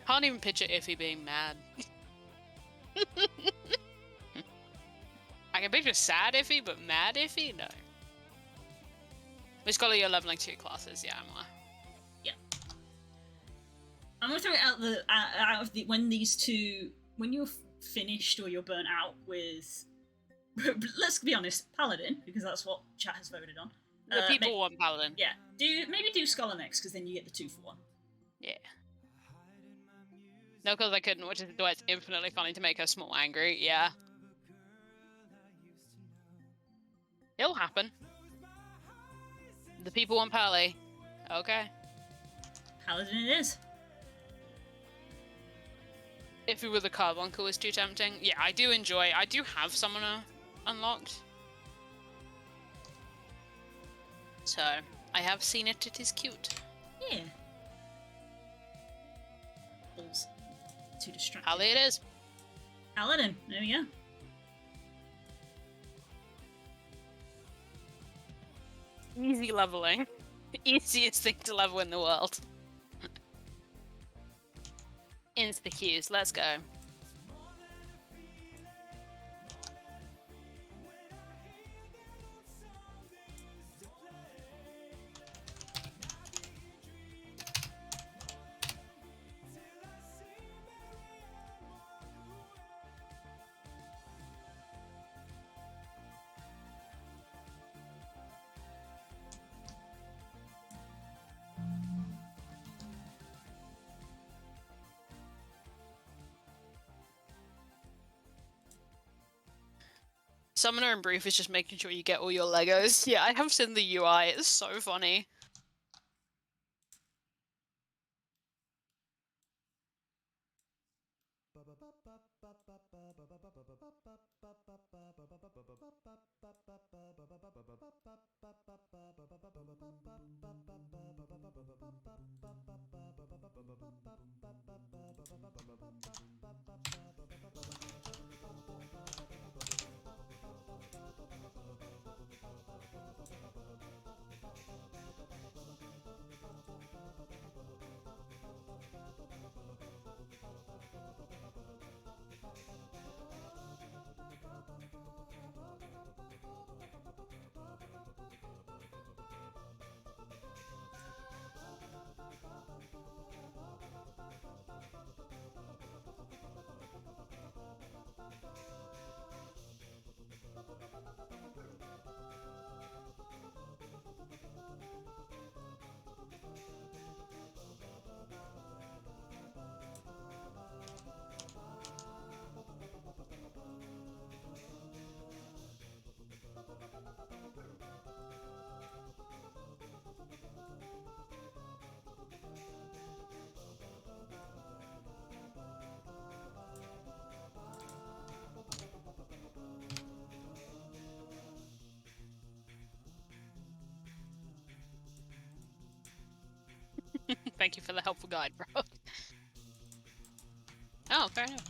Can't even picture Iffy being mad. I can picture sad Iffy, but mad Iffy? No. Which scholar you're leveling 2 classes, yeah, I'm aware. Yeah. I'm gonna throw it out of the when these two you're finished or you're burnt out with let's be honest, Paladin, because that's what chat has voted on. The people want Paladin. Yeah. Maybe do Scholar next, because then you get the 2 for 1. Yeah. No, because I couldn't, which is why it's infinitely funny to make her small angry. Yeah. It'll happen. The people want Pally. Okay. Paladin it is. If it were the Carbuncle was too tempting. Yeah, I do have Summoner unlocked. So, I have seen it, it is cute. Yeah. Balls. Too distracting. Pally it is. Paladin, there we go. Easy leveling. Easiest thing to level in the world. Insta queues, let's go. Summoner and Brief is just making sure you get all your Legos. Yeah, I have seen the UI, it's so funny. Thank you for the helpful guide, bro. Oh, fair enough.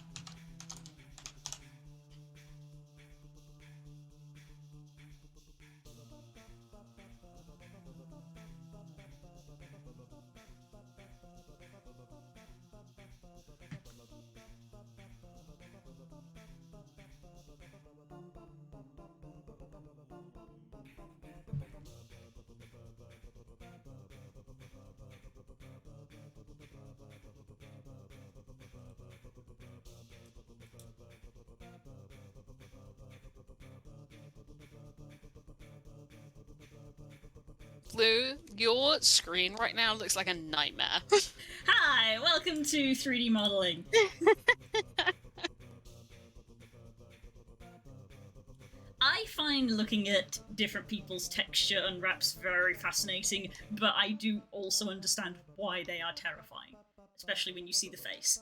Lou, your screen right now looks like a nightmare. Hi, welcome to 3D modeling. I find looking at different people's texture unwraps very fascinating, but I do also understand why they are terrifying, especially when you see the face.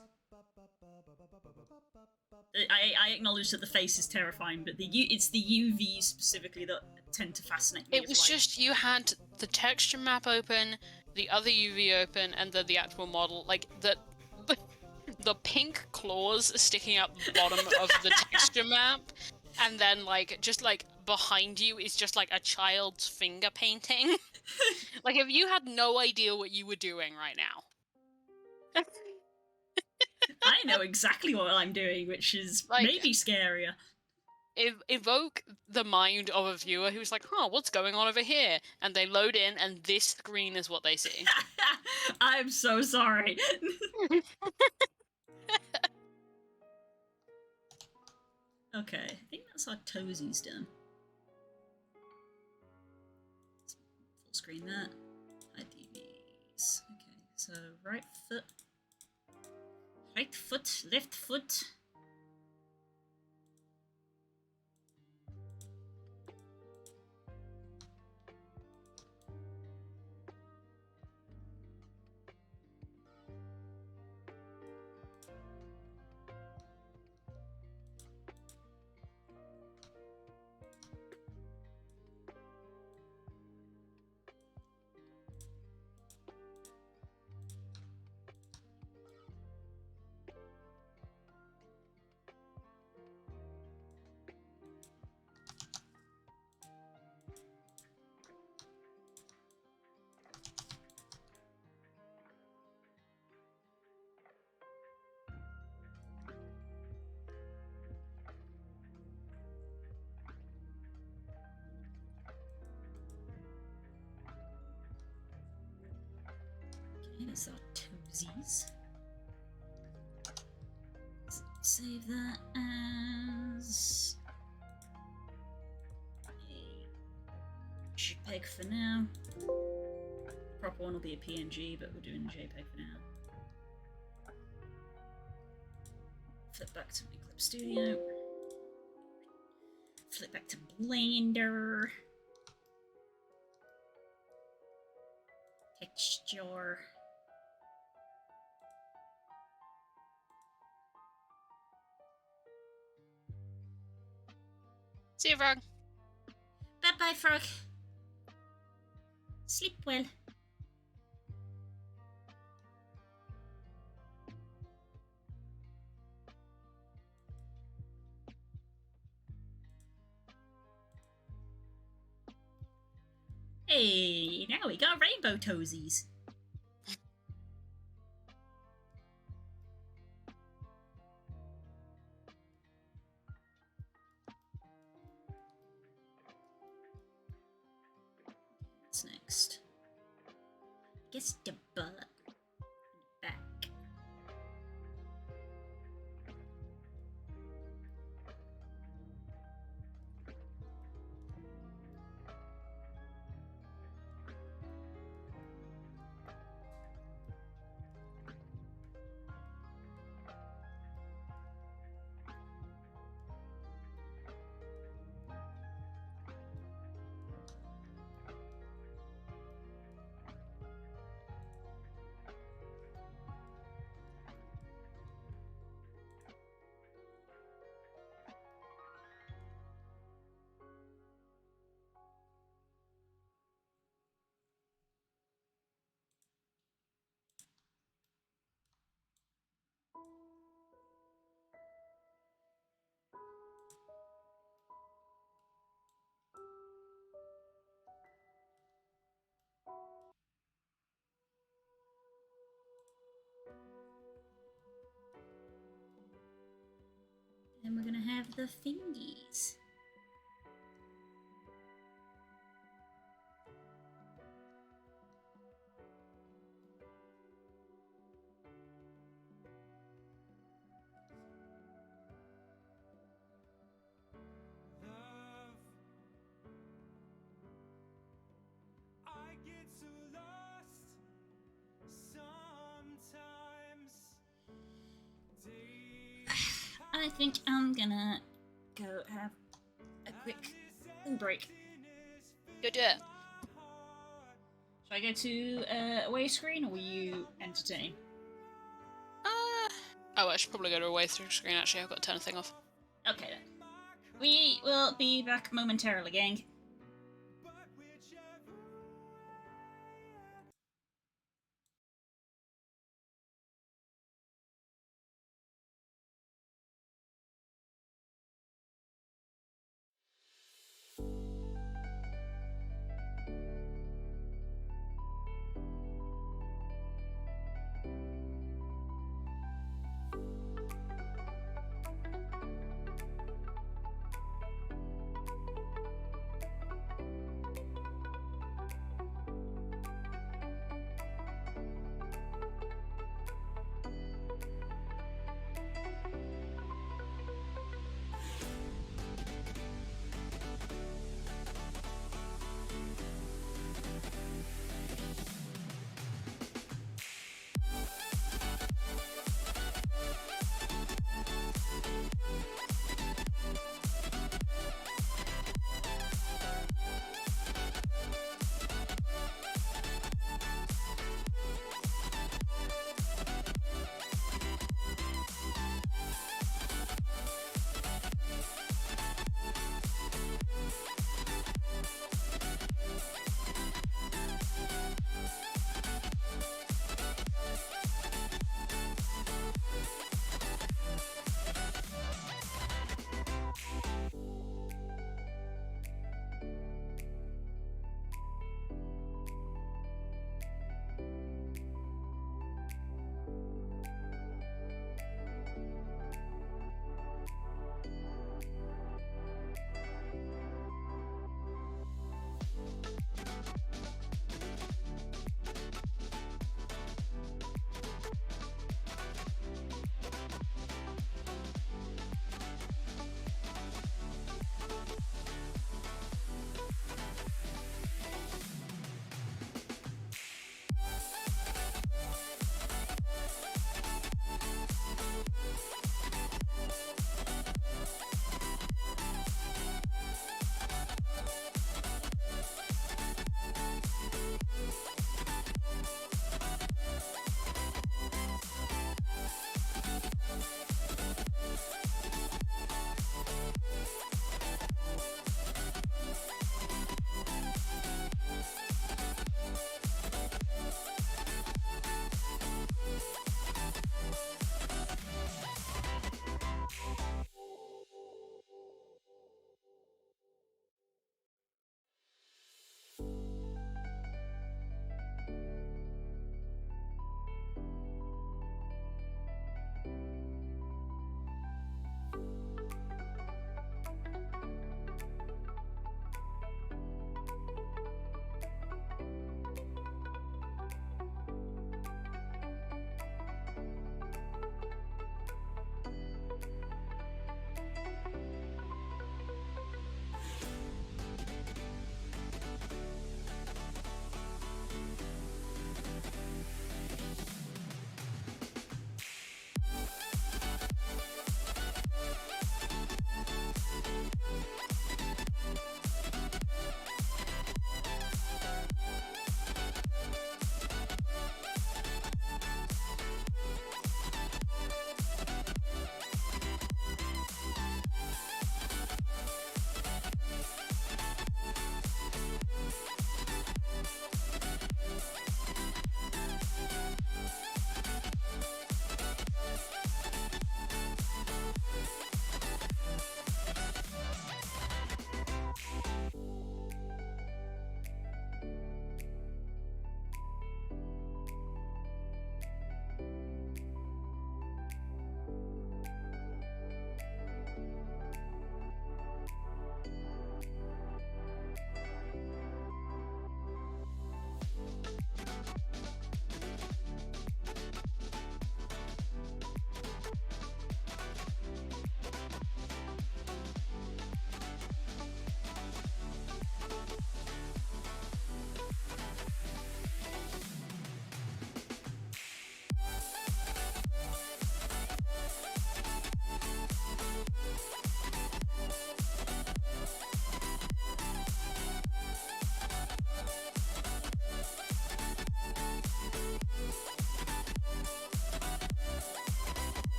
I acknowledge that the face is terrifying, but it's the UVs specifically that tend to fascinate me. It was just you had the texture map open, the other UV open, and then the actual model. Like the pink claws sticking out the bottom of the texture map, and then just behind you is just like a child's finger painting. Like if you had no idea what you were doing right now. I know exactly what I'm doing, which is Like- maybe scarier. Evoke the mind of a viewer who's like, huh, what's going on over here? And they load in, and this screen is what they see. I'm so sorry. Okay, I think that's our toesies done. Full screen that. Hide these. Okay, so right foot, left foot. Okay, that's our toesies. Let's save that as a JPEG for now. Proper one will be a PNG, but we're doing JPEG for now. Flip back to my Clip Studio. Flip back to Blender. Texture. See you, Frog. Bye-bye, Frog. Sleep well. Hey, now we got rainbow toesies. What's next? Guess the butt. Back. Then we're gonna have the fingies. I think I'm gonna go have a quick break. Go do it. Shall I go to away screen, or will you entertain? Oh, I should probably go to away through screen, actually. I've got to turn a thing off. Okay then. We will be back momentarily, gang.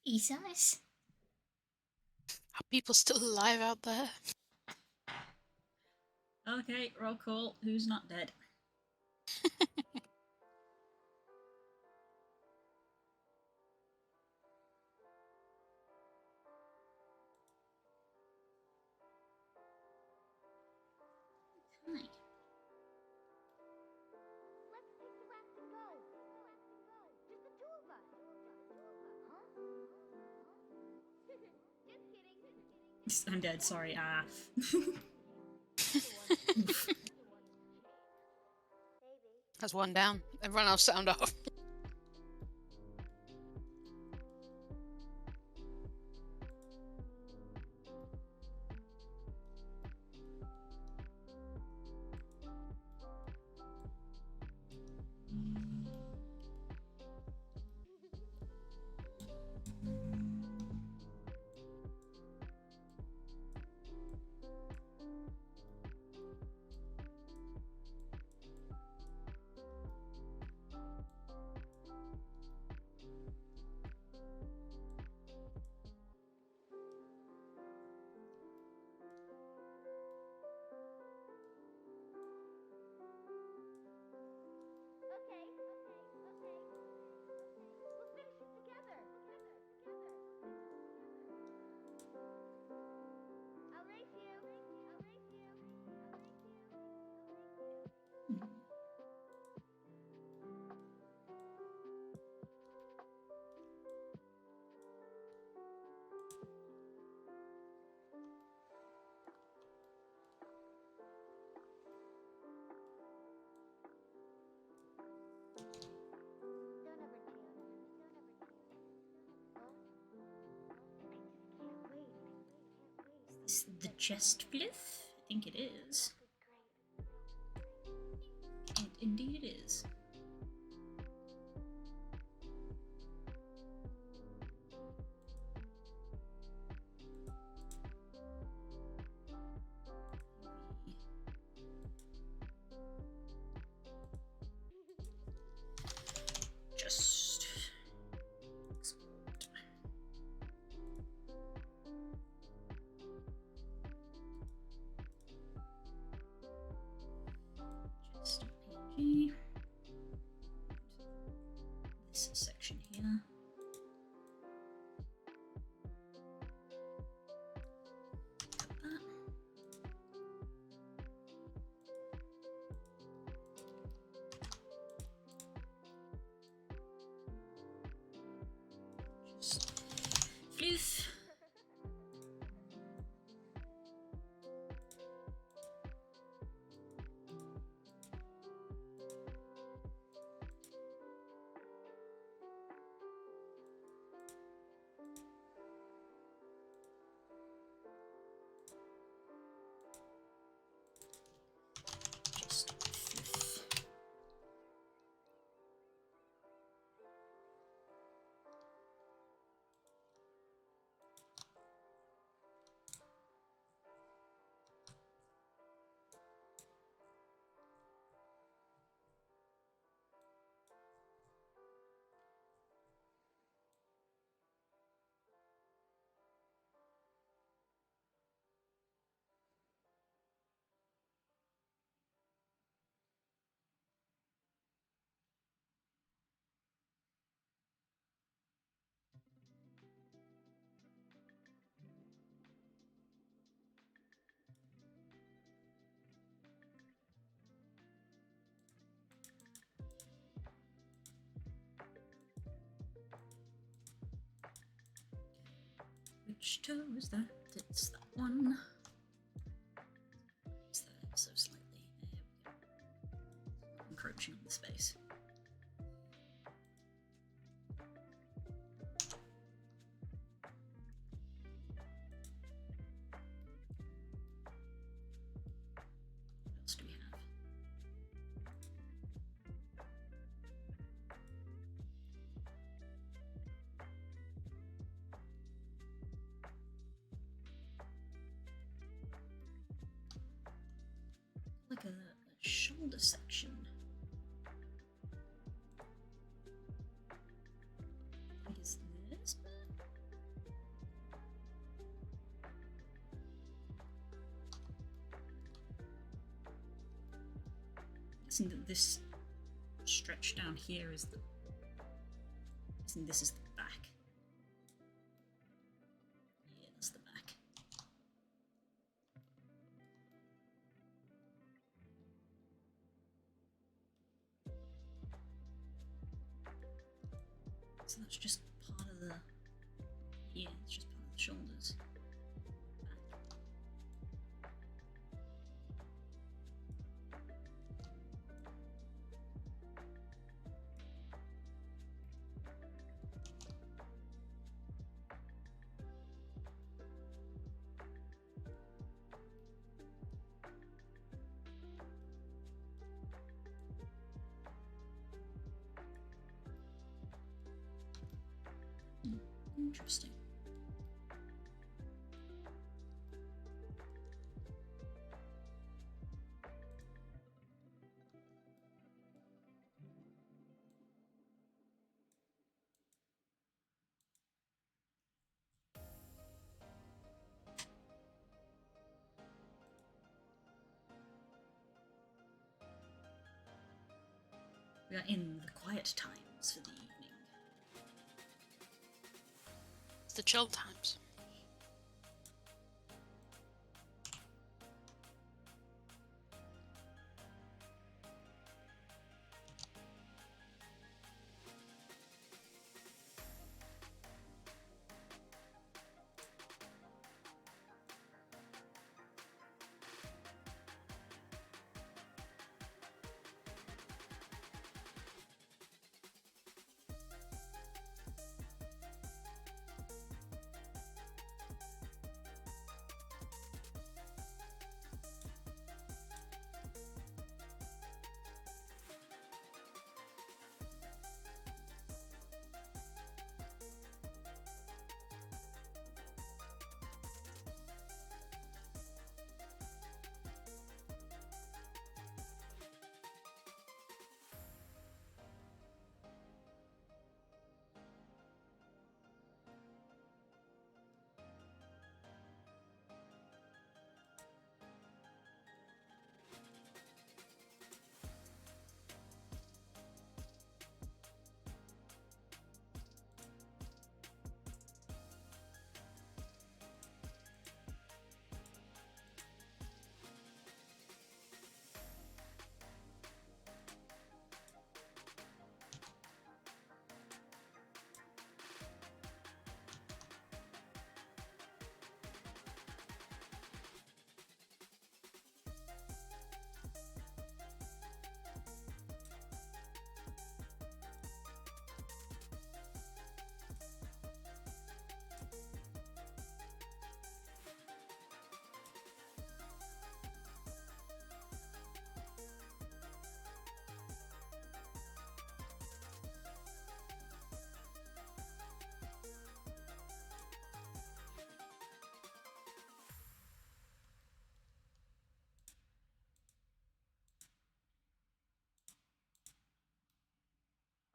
Jesus. Are people still alive out there? Okay, roll call. Who's not dead? Hi. Let's take the raft and go. Just the two of us. Huh? Just kidding. I'm dead, sorry. That's one down. Everyone else sound off. Okay. We'll finish it together. I'll race you. Don't ever tune. Huh? I just can't wait. Is this the chest fliff? I think it is. Indeed it is. Just export. Just PNG. This section here. Cut that. Just floof. Just floof. Which toe is that? It's that one. Is that ever so slightly? There we go. Encroaching on the space. What else do we have? Like a shoulder section. I think it's this bit? guessing that this stretch down here is the. Guessing this is the back. Yeah, that's the back. So that's just part of the. Yeah, it's just part of the shoulders. Interesting. We are in the quiet times for the evening. It's the chill times.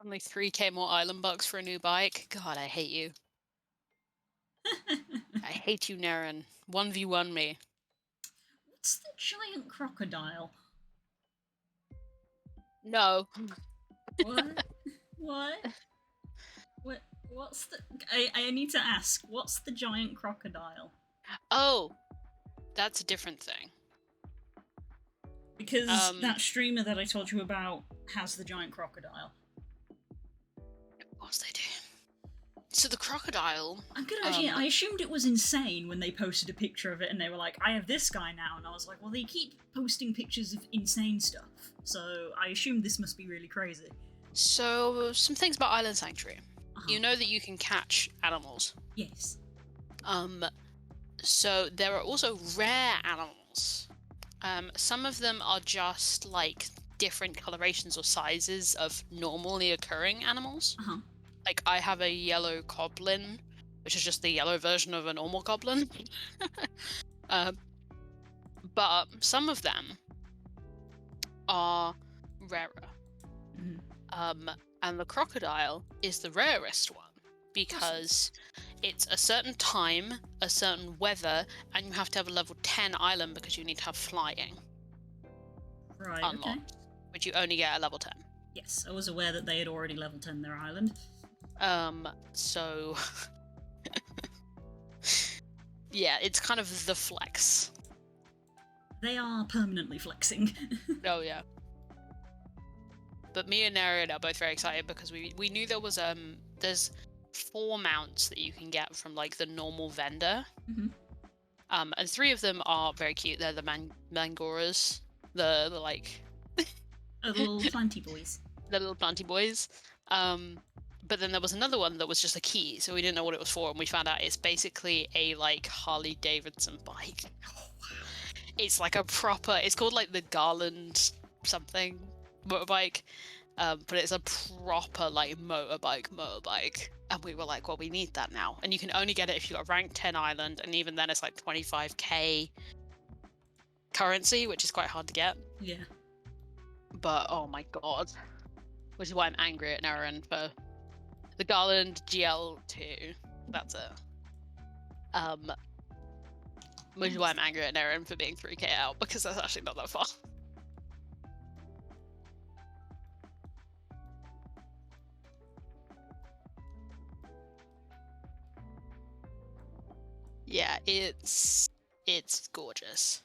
Only 3k more island bucks for a new bike. God, I hate you. I hate you, Naren. 1v1 me. What's the giant crocodile? No. What? What? What? What's the? I need to ask. What's the giant crocodile? Oh, that's a different thing. Because that streamer that I told you about has the giant crocodile. Of course they do. So the crocodile. I'm gonna. Yeah, I assumed it was insane when they posted a picture of it and they were like, "I have this guy now," and I was like, "Well, they keep posting pictures of insane stuff, so I assumed this must be really crazy." So some things about Island Sanctuary. You know that you can catch animals. Yes. So there are also rare animals. Some of them are just like different colorations or sizes of normally occurring animals. Like I have a yellow goblin, which is just the yellow version of a normal goblin. But some of them are rarer. And the crocodile is the rarest one because it's a certain time, a certain weather, and you have to have a level 10 island because you need to have flying Right. unlocked, Okay. which you only get at level 10. Yes, I was aware that they had already level 10 their island. So yeah, it's kind of the flex. They are permanently flexing. Oh yeah. But me and Naren are both very excited because we knew there was there's 4 mounts that you can get from like the normal vendor. Mhm. And 3 of them are very cute. They're the Mangoras, the like Oh, the little planty boys. the little planty boys. But then there was another one that was just a key, so we didn't know what it was for, and we found out it's basically a like Harley Davidson bike. It's like a proper. It's called like the Garland something motorbike, but it's a proper like motorbike. And we were like, well, we need that now, and you can only get it if you got rank 10 island, and even then it's like 25k currency, which is quite hard to get. Yeah. But oh my god, which is why I'm angry at Naren for the Garland GL2. That's it. Which is why I'm angry at Naren for being 3k out, because that's actually not that far. Yeah, it's gorgeous.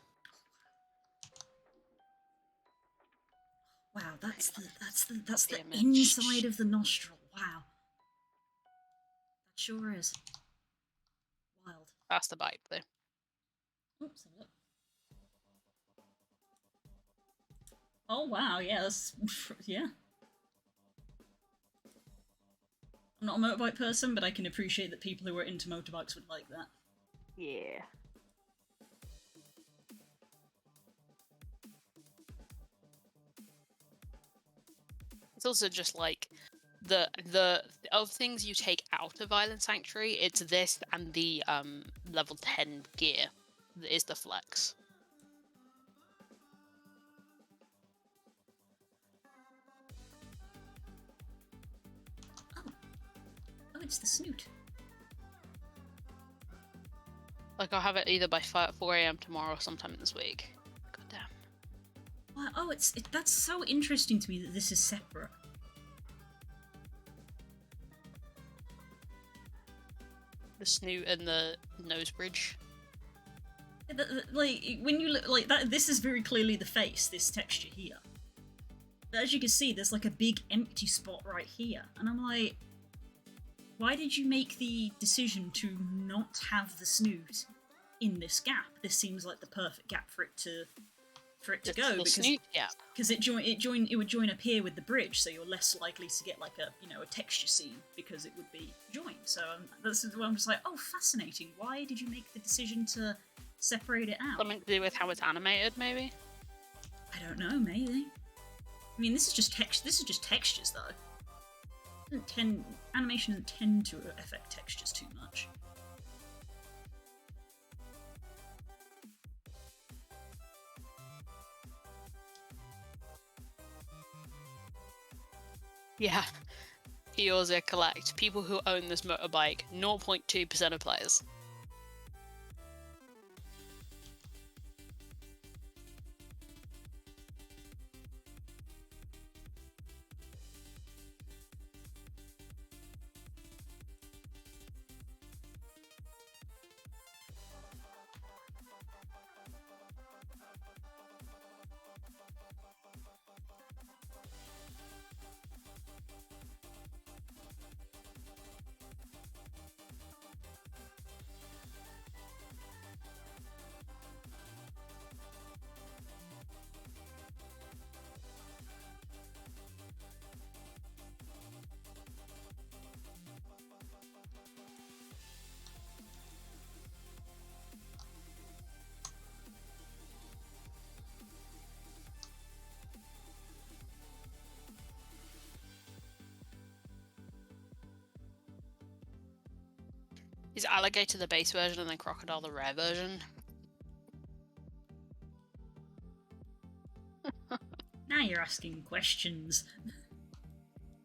Wow, that's the Image. inside of the nostril. Wow. That sure is. Wild. That's the bike though. Oops. Have a look. Oh wow, yeah, that's yeah. I'm not a motorbike person, but I can appreciate that people who are into motorbikes would like that. Yeah. It's also just like the of things you take out of Island Sanctuary, it's this and the level 10 gear that is the flex. Oh, it's the snoot. Like I'll have it either by 4 AM tomorrow or sometime this week. God damn. Wow, oh, that's so interesting to me that this is separate. The snoot and the nose bridge. Like when you look like that, this is very clearly the face. This texture here. But as you can see, there's like a big empty spot right here, and I'm like, why did you make the decision to not have the snoot in this gap? This seems like the perfect gap for it to go because it would join up here with the bridge, so you're less likely to get like a texture scene because it would be joined. So this is where I'm just like, oh, fascinating. Why did you make the decision to separate it out? Something to do with how it's animated, maybe. I don't know. Maybe. I mean, this is just textures, though. Animation doesn't tend to affect textures too much. Yeah. Eorzea collect. People who own this motorbike, 0.2% of players. Is Alligator the base version and then Crocodile the rare version? Now you're asking questions.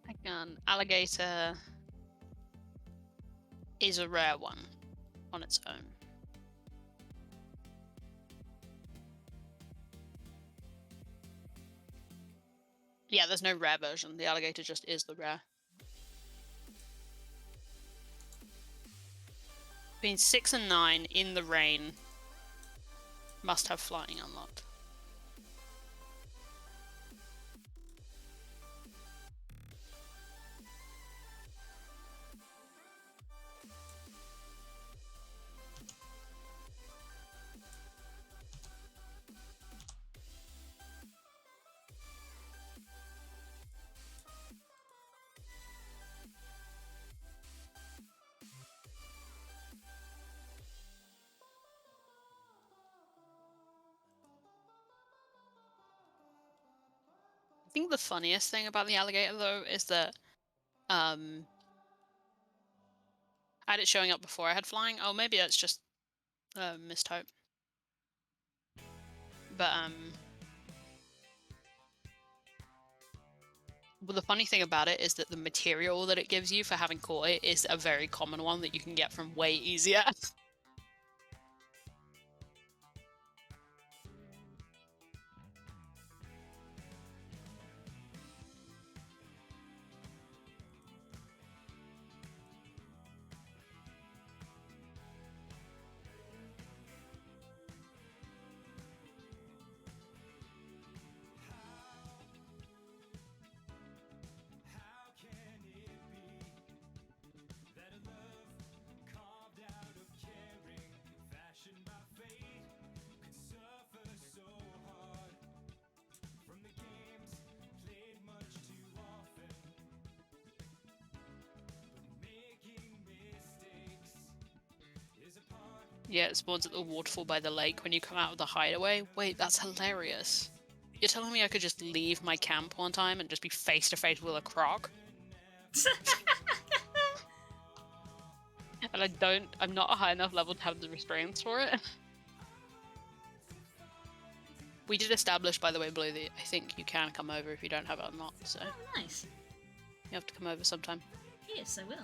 Hang on. Alligator is a rare one on its own. Yeah, there's no rare version. The alligator just is the rare. Between 6 and 9 in the rain. Must have flying unlocked. I think the funniest thing about the alligator, though, is that I had it showing up before I had flying. Oh, maybe that's just missed hope. But well, the funny thing about it is that the material that it gives you for having caught it is a very common one that you can get from way easier. Yeah, it spawns at the waterfall by the lake when you come out of the hideaway. Wait, that's hilarious. You're telling me I could just leave my camp one time and just be face to face with a croc? And I'm not a high enough level to have the restraints for it. We did establish, by the way, Blue, that I think you can come over if you don't have it unlocked, so Oh, nice. you have to come over sometime. Yes, I will.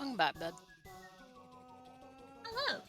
Welcome back, bud. Hello.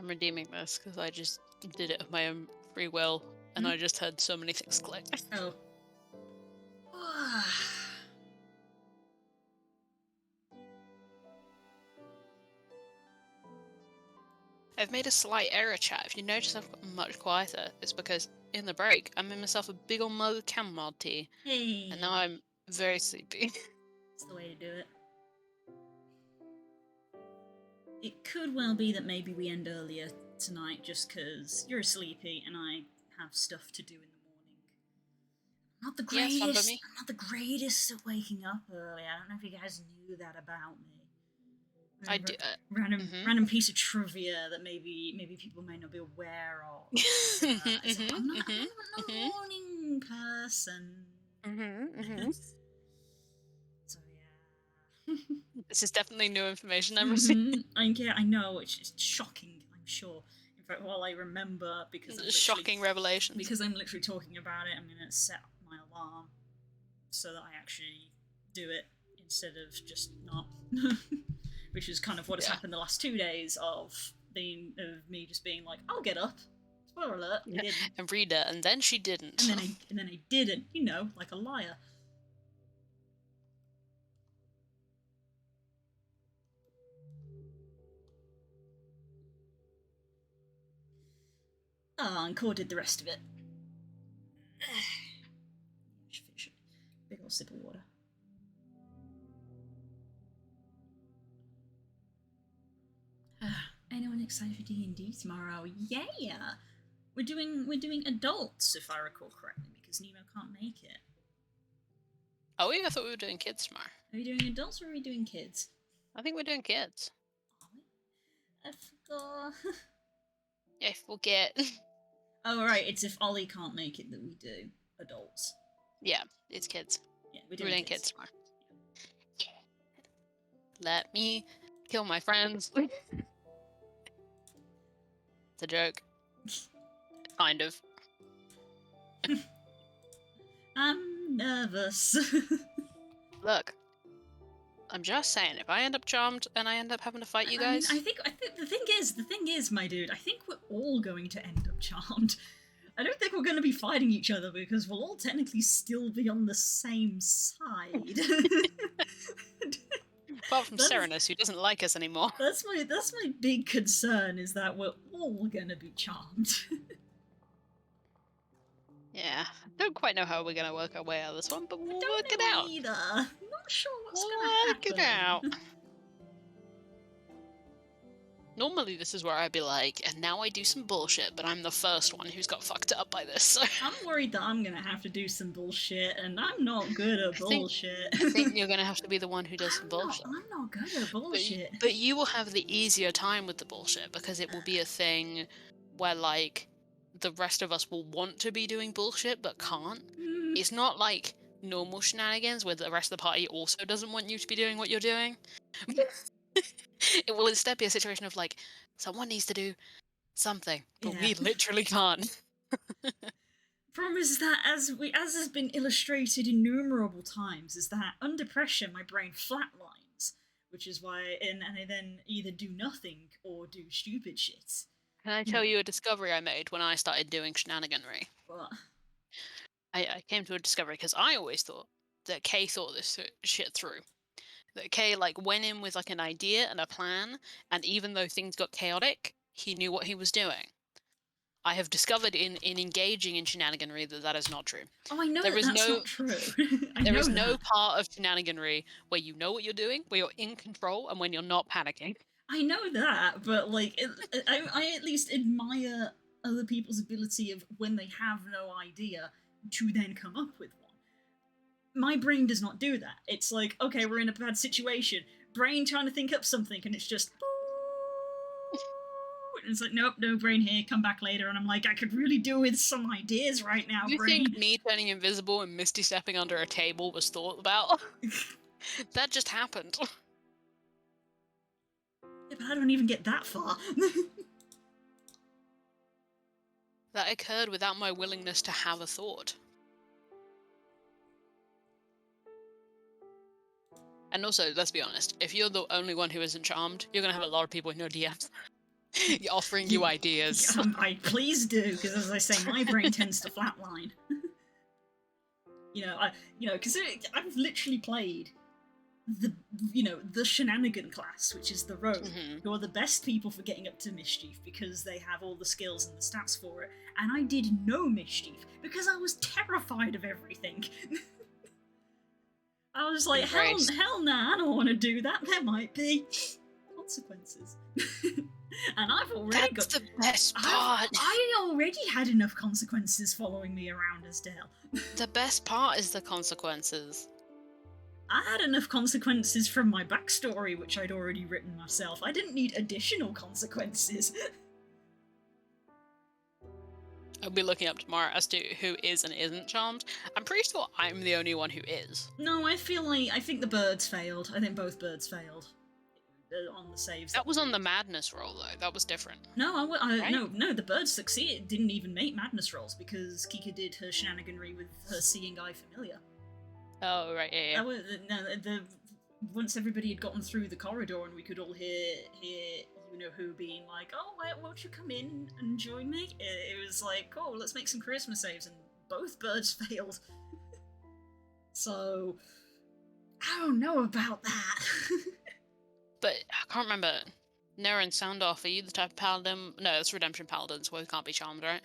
I'm redeeming this because I just did it of my own free will, and I just had so many things click. Oh. I've made a slight error, chat. If you notice I've got much quieter, it's because in the break I made myself a big old mug of chamomile tea, Hey. and now I'm very sleepy. That's the way to do it. It could well be that maybe we end earlier tonight just because you're sleepy and I have stuff to do in the morning. I'm not the Yeah, it's fine by greatest. me. I'm not the greatest at waking up early. I don't know if you guys knew that about me. I do. Random piece of trivia that maybe people may not be aware of. I'm not a morning person. So yeah. This is definitely new information I'm receiving. I know it's shocking. I'm sure. In fact, while I remember, because I'm Shocking revelations. because I'm literally talking about it, I'm gonna set my alarm so that I actually do it instead of just not. Which is kind of what has happened the last 2 days of me just being like, I'll get up. Spoiler alert, I didn't. And read it, and then she didn't. And then I didn't, like a liar. And Core did the rest of it. Big ol' sip of water. Anyone excited for D&D tomorrow? Yeah! We're doing adults, if I recall correctly, because Nemo can't make it. Oh, I thought we were doing kids tomorrow. Are we doing adults or are we doing kids? I think we're doing kids. Are we? I forgot. Yeah, I forget. Oh, right, it's if Ollie can't make it that we do adults. Yeah, it's kids. Yeah, we're doing kids tomorrow. Yeah. Let me kill my friends. It's a joke. Kind of. I'm nervous. Look, I'm just saying, if I end up charmed and I end up having to fight you guys, I think the thing is, my dude, I think we're all going to end up charmed. I don't think we're going to be fighting each other because we'll all technically still be on the same side. apart from Serenus, who doesn't like us anymore. That's my big concern, is that we're all going to be charmed. Yeah, don't quite know how we're gonna work our way out of this one, but we'll Don't work it know out. either. Not sure what's We'll going to work it happen. out. Normally this is where I'd be like, and now I do some bullshit, but I'm the first one who's got fucked up by this, so... I'm worried that I'm going to have to do some bullshit, and I'm not good at bullshit. I think you're gonna have to be the one who does some bullshit. I'm not good at bullshit. But you will have the easier time with the bullshit, because it will be a thing where, like, the rest of us will want to be doing bullshit, but can't. Mm, It's not like normal shenanigans where the rest of the party also doesn't want you to be doing what you're doing. It will instead be a situation of, like, someone needs to do something, but Yeah. we literally can't. Problem is that, as has been illustrated innumerable times, is that under pressure my brain flatlines, which is why and I then either do nothing or do stupid shit. Can I tell you a discovery I made when I started doing shenaniganry? But I came to a discovery because I always thought that Kay thought this shit through. That Kay, like, went in with, like, an idea and a plan, and even though things got chaotic, he knew what he was doing. I have discovered in engaging in shenaniganry that is not true. oh, I know There is that's no- not true. There is no part of shenaniganry where you know what you're doing, where you're in control, and when you're not panicking. I know that, but like, I at least admire other people's ability of when they have no idea to then come up with one. My brain does not do that. It's like, okay, we're in a bad situation. Brain trying to think up something, and it's just. And it's like, nope, no brain here. Come back later, and I'm like, I could really do with some ideas right now, You brain. think me turning invisible and Misty stepping under a table was thought about? That just happened. Yeah, but I don't even get that far. That occurred without my willingness to have a thought. And also, let's be honest, if you're the only one who isn't charmed, you're gonna have a lot of people in your DMs offering you ideas. I please do, because as I say, my brain tends to flatline. Because I've literally played the shenanigan class, which is the rogue, Mhm. who are the best people for getting up to mischief because they have all the skills and the stats for it. And I did no mischief because I was terrified of everything. I was like, Embrace. hell nah, I don't want to do that. There might be consequences. And I've already That's got. the best part. I already had enough consequences following me around as Dale. The best part is the consequences. I had enough consequences from my backstory, which I'd already written myself. I didn't need additional consequences. I'll be looking up tomorrow as to who is and isn't charmed. I'm pretty sure I'm the only one who is. No, I think the birds failed. I think both birds failed on the saves. That was on the madness roll, though. That was different. No, Right? no, the birds succeeded. Didn't even make madness rolls because Kika did her shenaniganry with her seeing eye familiar. Oh, right, yeah. That was once everybody had gotten through the corridor and we could all hear you know who being like, oh, won't you come in and join me? It was like, oh, let's make some charisma saves, and both birds failed. So I don't know about that. But I can't remember. Nera and Soundoff, are you the type of paladin? No, that's Redemption Paladin, so we can't be charmed, right?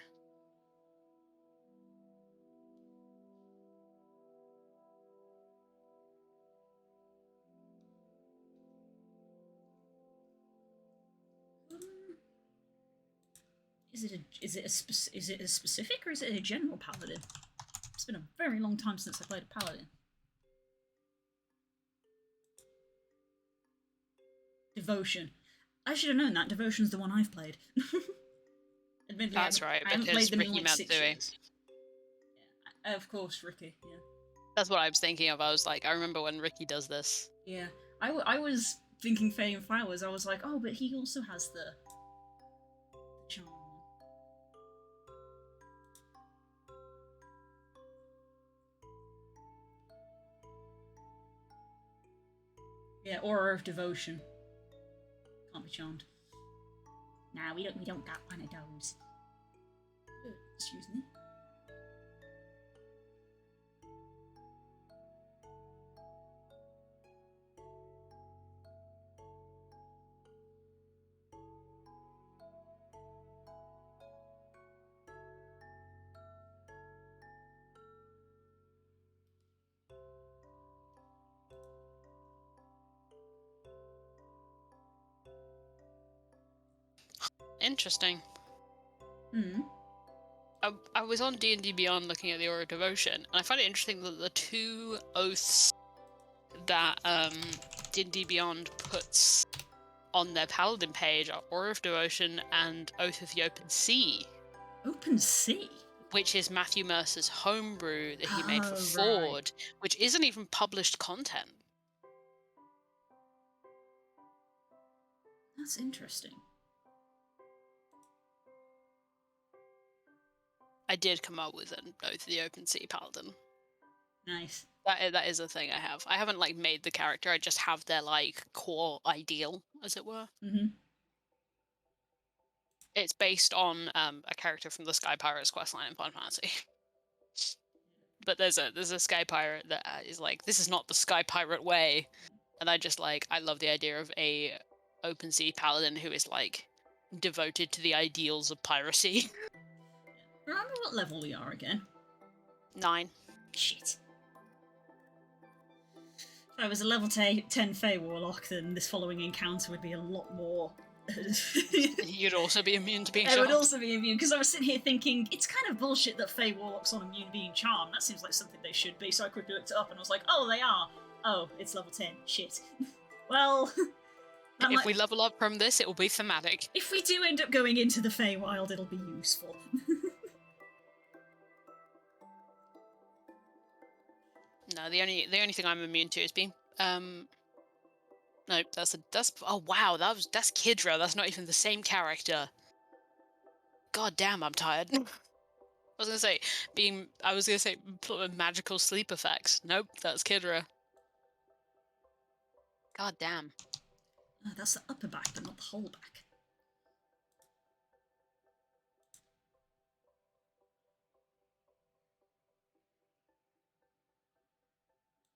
Is it a specific or is it a general paladin? It's been a very long time since I played a paladin. Devotion. I should have known that. Devotion's the one I've played. Admittedly, That's right, I haven't because played them in Ricky like 6 Matsui. years. Yeah, of course, Ricky. Yeah. That's what I was thinking of. I was like, I remember when Ricky does this. Yeah, I was thinking Faye and Flowers, I was like, oh, but he also has the charm. Yeah, Aura of Devotion. Can't be charmed. Nah, we don't got one of those. Excuse me. Interesting. Hmm. I was on D&D Beyond looking at the Aura of Devotion, and I find it interesting that the two oaths that D&D Beyond puts on their Paladin page are Aura of Devotion and Oath of the Open Sea, Open Sea? which is Matthew Mercer's homebrew that he made for Oh, Ford, right. which isn't even published content. That's interesting. I did come up with an Oath of the Open Sea Paladin. Nice. That is a thing I have. I haven't like made the character. I just have their like core ideal, as it were. Mm-hmm. It's based on a character from the Sky Pirates questline in Final Fantasy. But there's a Sky Pirate that is like, this is not the Sky Pirate way, and I love the idea of a open sea paladin who is like devoted to the ideals of piracy. Remember what level we are again? 9. Shit. If I was a level 10 Fey Warlock, then this following encounter would be a lot more. You'd also be immune to being I charmed. would also be immune, because I was sitting here thinking, it's kind of bullshit that Fey Warlocks aren't immune to being charmed. That seems like something they should be, so I quickly looked it up and I was like, oh, they are. Oh, it's level 10. Shit. Well... If we level up from this, it will be thematic. If we do end up going into the Feywild, it'll be useful. No, the only thing I'm immune to is being no, that's oh wow, that's Kidra, that's not even the same character. God damn, I'm tired. I was gonna say magical sleep effects. Nope, that's Kidra. God damn. Oh, that's the upper back, but not the whole back.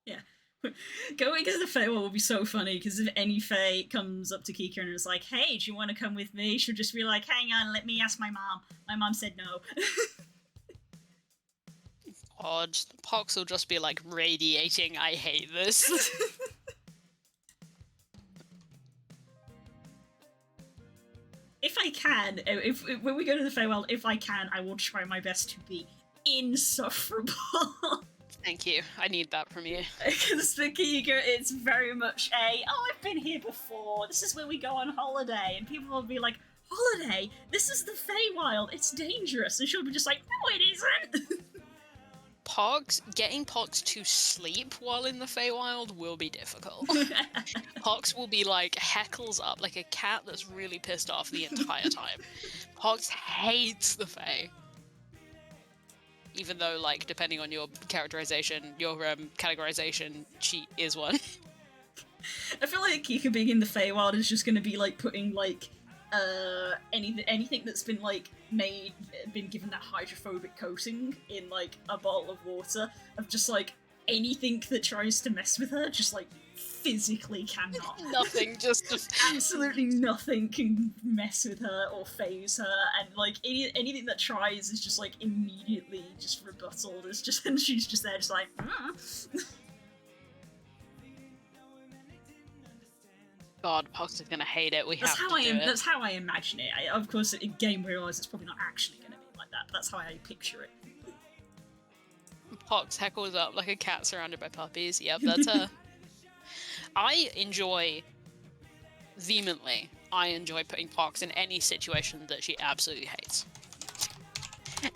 Yeah. Going into the Feywild will be so funny, because if any Fey comes up to Kika and is like, hey, do you want to come with me? She'll just be like, hang on, let me ask my mom. My mom said no. Odd. Pox will just be like radiating, I hate this. If I can, if when we go to the Feywild, if I can, I will try my best to be insufferable. Thank you. I need that from you. Because for Kika, it's very much I've been here before. This is where we go on holiday. And people will be like, holiday? This is the Feywild. It's dangerous. And she'll be just like, no, it isn't. Getting Pox to sleep while in the Feywild will be difficult. Pox will be like heckles up like a cat that's really pissed off the entire time. Pox hates the Fey. Even though, like, depending on your categorization, she is one. I feel like Kika being in the Feywild is just going to be like putting like anything that's been like been given that hydrophobic coating in like a bottle of water, of just like anything that tries to mess with her just like physically cannot. Nothing, just absolutely nothing can mess with her or phase her, and like anything that tries is just like immediately just rebutted. It's just, and she's just there just like God, Pox is gonna hate it. That's how I imagine it. Of course, in game we realise it's probably not actually going to be like that, but that's how I picture it. Pox heckles up like a cat surrounded by puppies. Yep, that's her. I enjoy putting Pox in any situation that she absolutely hates.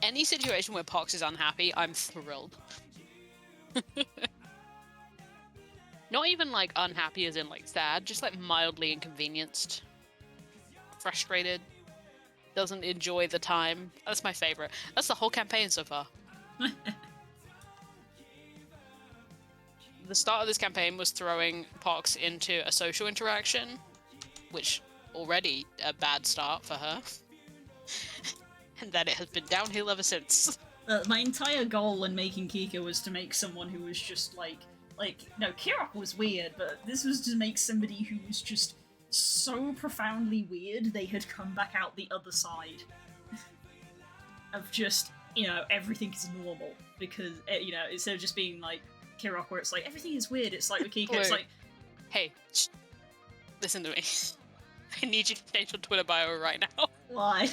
Any situation where Pox is unhappy, I'm thrilled. Not even like unhappy as in like sad, just like mildly inconvenienced. Frustrated. Doesn't enjoy the time. That's my favorite. That's the whole campaign so far. The start of this campaign was throwing Pox into a social interaction, which already a bad start for her. And then it has been downhill ever since. My entire goal in making Kika was to make someone who was just no, Kirok was weird, but this was to make somebody who was just so profoundly weird they had come back out the other side of just, everything is normal, because, instead of just being like Kirok where it's like, everything is weird, it's like with Kika, it's like... Hey, listen to me. I need you to change your Twitter bio right now. Why?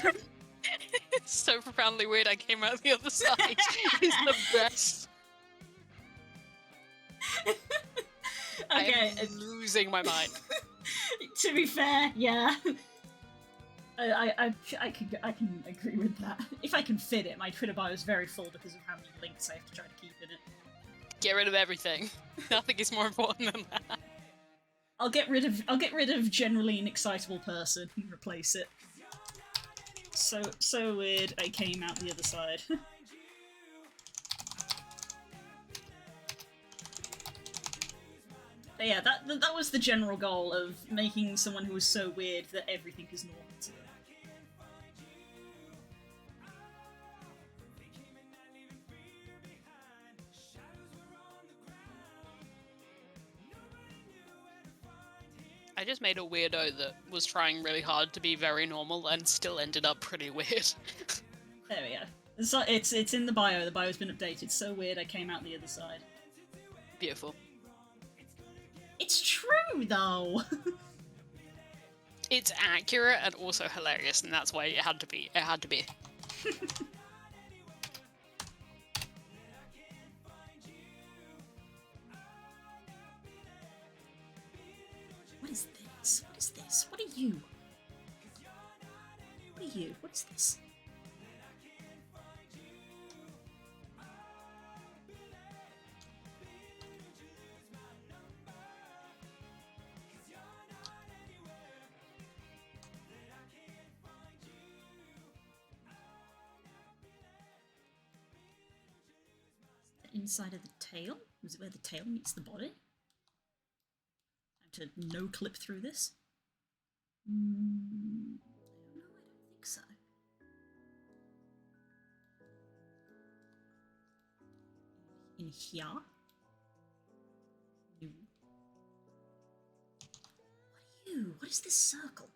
It's so profoundly weird I came out the other side. It's the best. Okay. I'm losing my mind. To be fair, yeah. I can agree with that. If I can fit it, my Twitter bio is very full because of how many links I have to try to keep in it. Get rid of everything. Nothing is more important than that. I'll get rid of generally an excitable person and replace it. So weird I came out the other side. But yeah, that was the general goal of making someone who was so weird that everything is normal to them. I just made a weirdo that was trying really hard to be very normal and still ended up pretty weird. There we go. It's in the bio. The bio's been updated. So weird I came out the other side. Beautiful. It's true, though! It's accurate and also hilarious, and that's why it had to be. It had to be. What is this? What is this? What are you? What are you? What is this? Inside of the tail? Was it where the tail meets the body? Time to no clip through this? No, I don't think so. In here? No. What are you? What is this circle?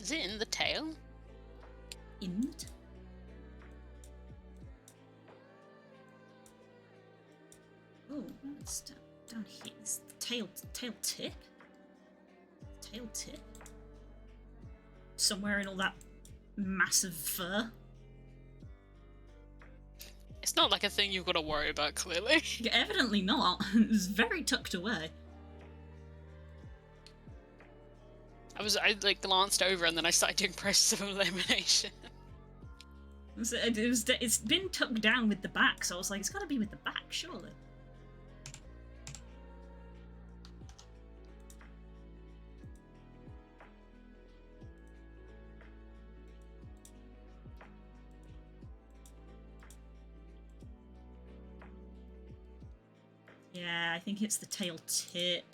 Is it in the tail? In the tail? Oh, it's down here. It's the tail tip? Tail tip? Somewhere in all that massive fur? It's not like a thing you've got to worry about, clearly. Evidently not. It was very tucked away. I like glanced over and then I started doing process of elimination. It's been tucked down with the back, so I was like, it's got to be with the back, surely. Yeah, I think it's the tail tip.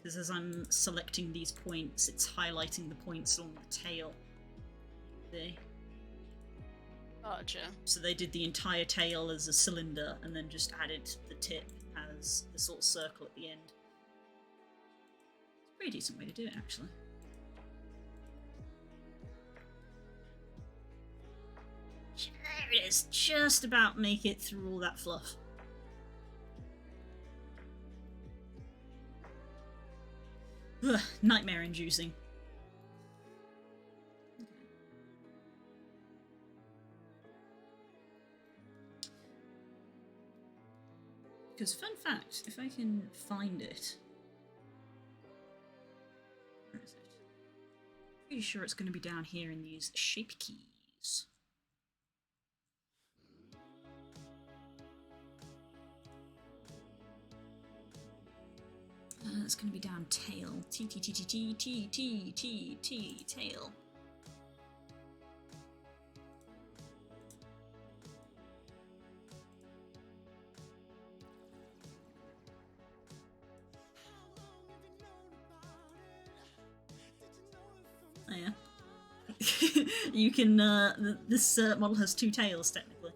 Because as I'm selecting these points, it's highlighting the points along the tail. Gotcha. So they did the entire tail as a cylinder and then just added the tip as this little circle at the end. It's a pretty decent way to do it, actually. There it is. Just about make it through all that fluff. Ugh, nightmare inducing. Okay. Because, fun fact, if I can find it... Where is it? Pretty sure it's going to be down here in these shape keys. It's going to be down tail. T, tail. Oh yeah. You can, this model has two tails, technically.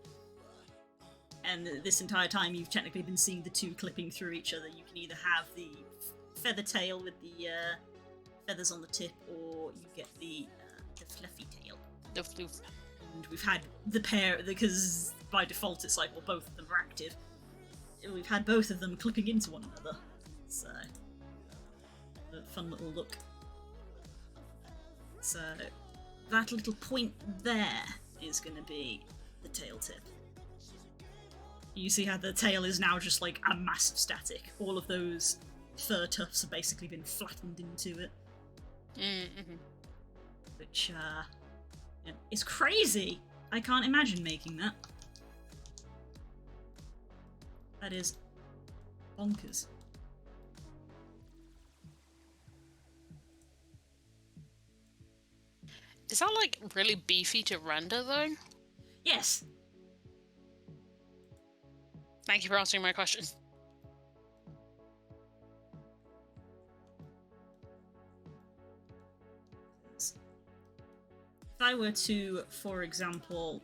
And this entire time you've technically been seeing the two clipping through each other. You can either have the feather tail with the feathers on the tip, or you get the fluffy tail. The floof. And we've had the pair, because by default it's like, well, both of them are active. We've had both of them clipping into one another. So, a fun little look. So, that little point there is going to be the tail tip. You see how the tail is now just like a massive static. All of those fur tufts have basically been flattened into it. Mm-hmm. Which, yeah, is crazy! I can't imagine making that. That is bonkers. Is that like really beefy to render though? Yes! Thank you for answering my question. If I were to, for example,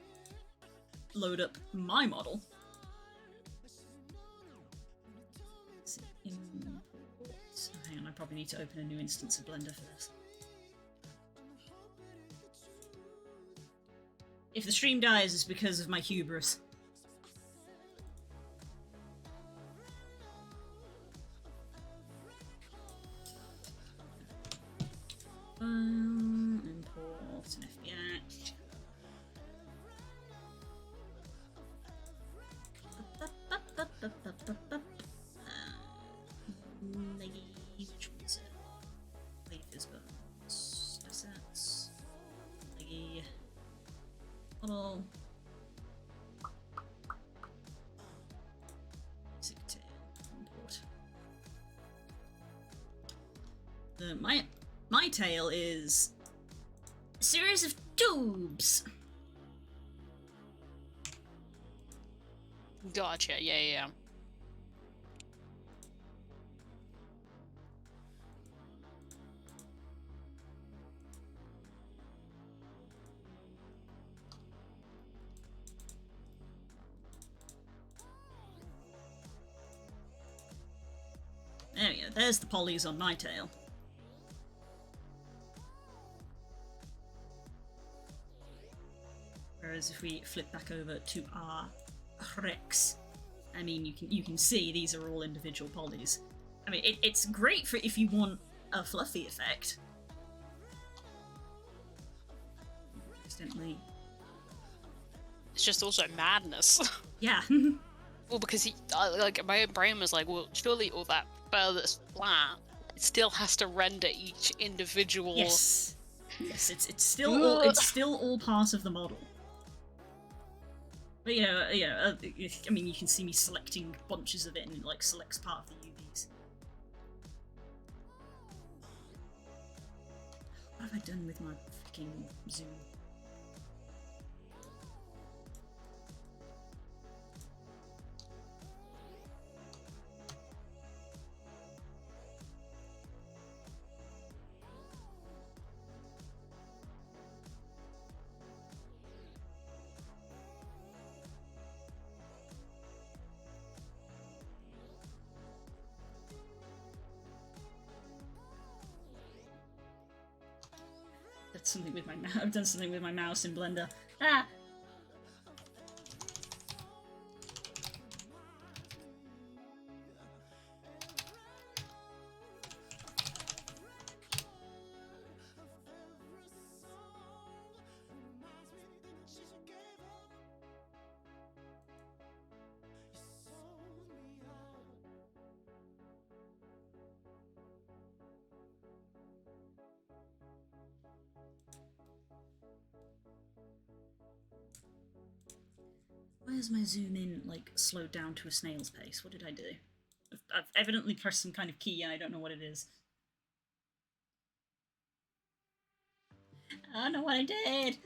load up my model. Let's see, import. Hang on, I probably need to open a new instance of Blender for this. If the stream dies, it's because of my hubris. Import an FBX. Which one's it? Leave his bones. Assets. Leggy. Model. Basic tail. Import. My tail is a series of tubes. Gotcha, yeah. There we go, there's the polys on my tail. Whereas if we flip back over to our Rex, I mean, you can see these are all individual polys. I mean, it's great for if you want a fluffy effect. Accidentally. It's just also madness. Yeah. Well, because like my brain was like, well, surely all that fur that's flat, it still has to render each individual. Yes. Yes, it's still all part of the model. But I mean, you can see me selecting bunches of it, and it like selects part of the UVs. What have I done with my freaking zoom? Something with my I've done something with my mouse in Blender. Ah! Why is my zoom in, like, slowed down to a snail's pace? What did I do? I've evidently pressed some kind of key and I don't know what it is. I don't know what I did!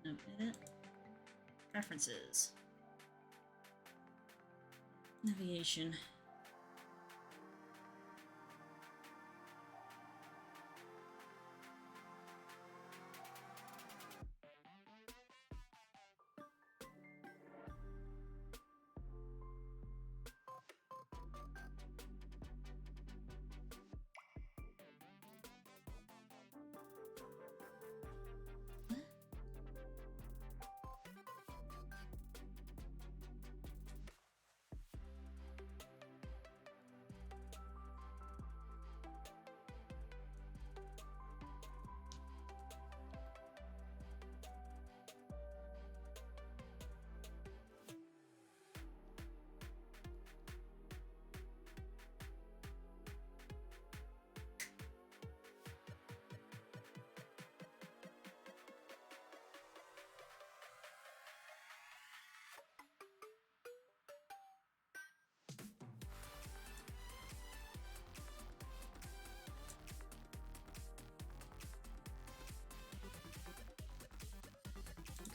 No, edit. Preferences. Navigation.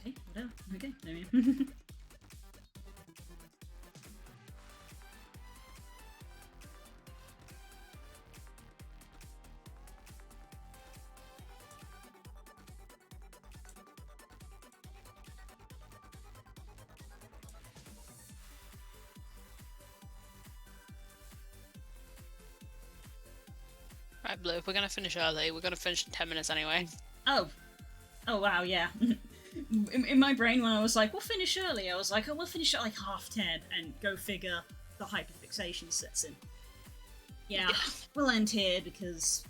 Okay, whatever. Okay, maybe. Right, Blue, we're gonna finish early. We're gonna finish in 10 minutes anyway. Oh. Oh, wow, yeah. In my brain, when I was like, we'll finish early, I was like, oh, we'll finish at like 10:30, and go figure, the hyperfixation sets in. Yeah, we'll end here because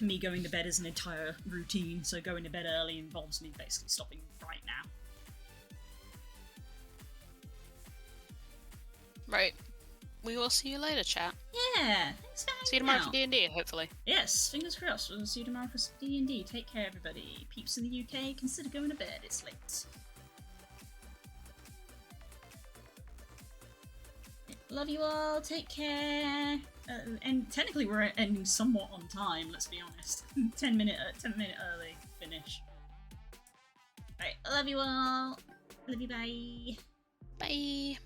me going to bed is an entire routine, so going to bed early involves me basically stopping right now. Right. We will see you later, chat. Yeah, thanks for hanging See you tomorrow out. for D&D, hopefully. Yes, fingers crossed. We'll see you tomorrow for D&D. Take care, everybody. Peeps in the UK, consider going to bed. It's late. Love you all. Take care. And technically, we're ending somewhat on time. Let's be honest. 10 minute early finish. Right. Love you all. Love you. Bye. Bye.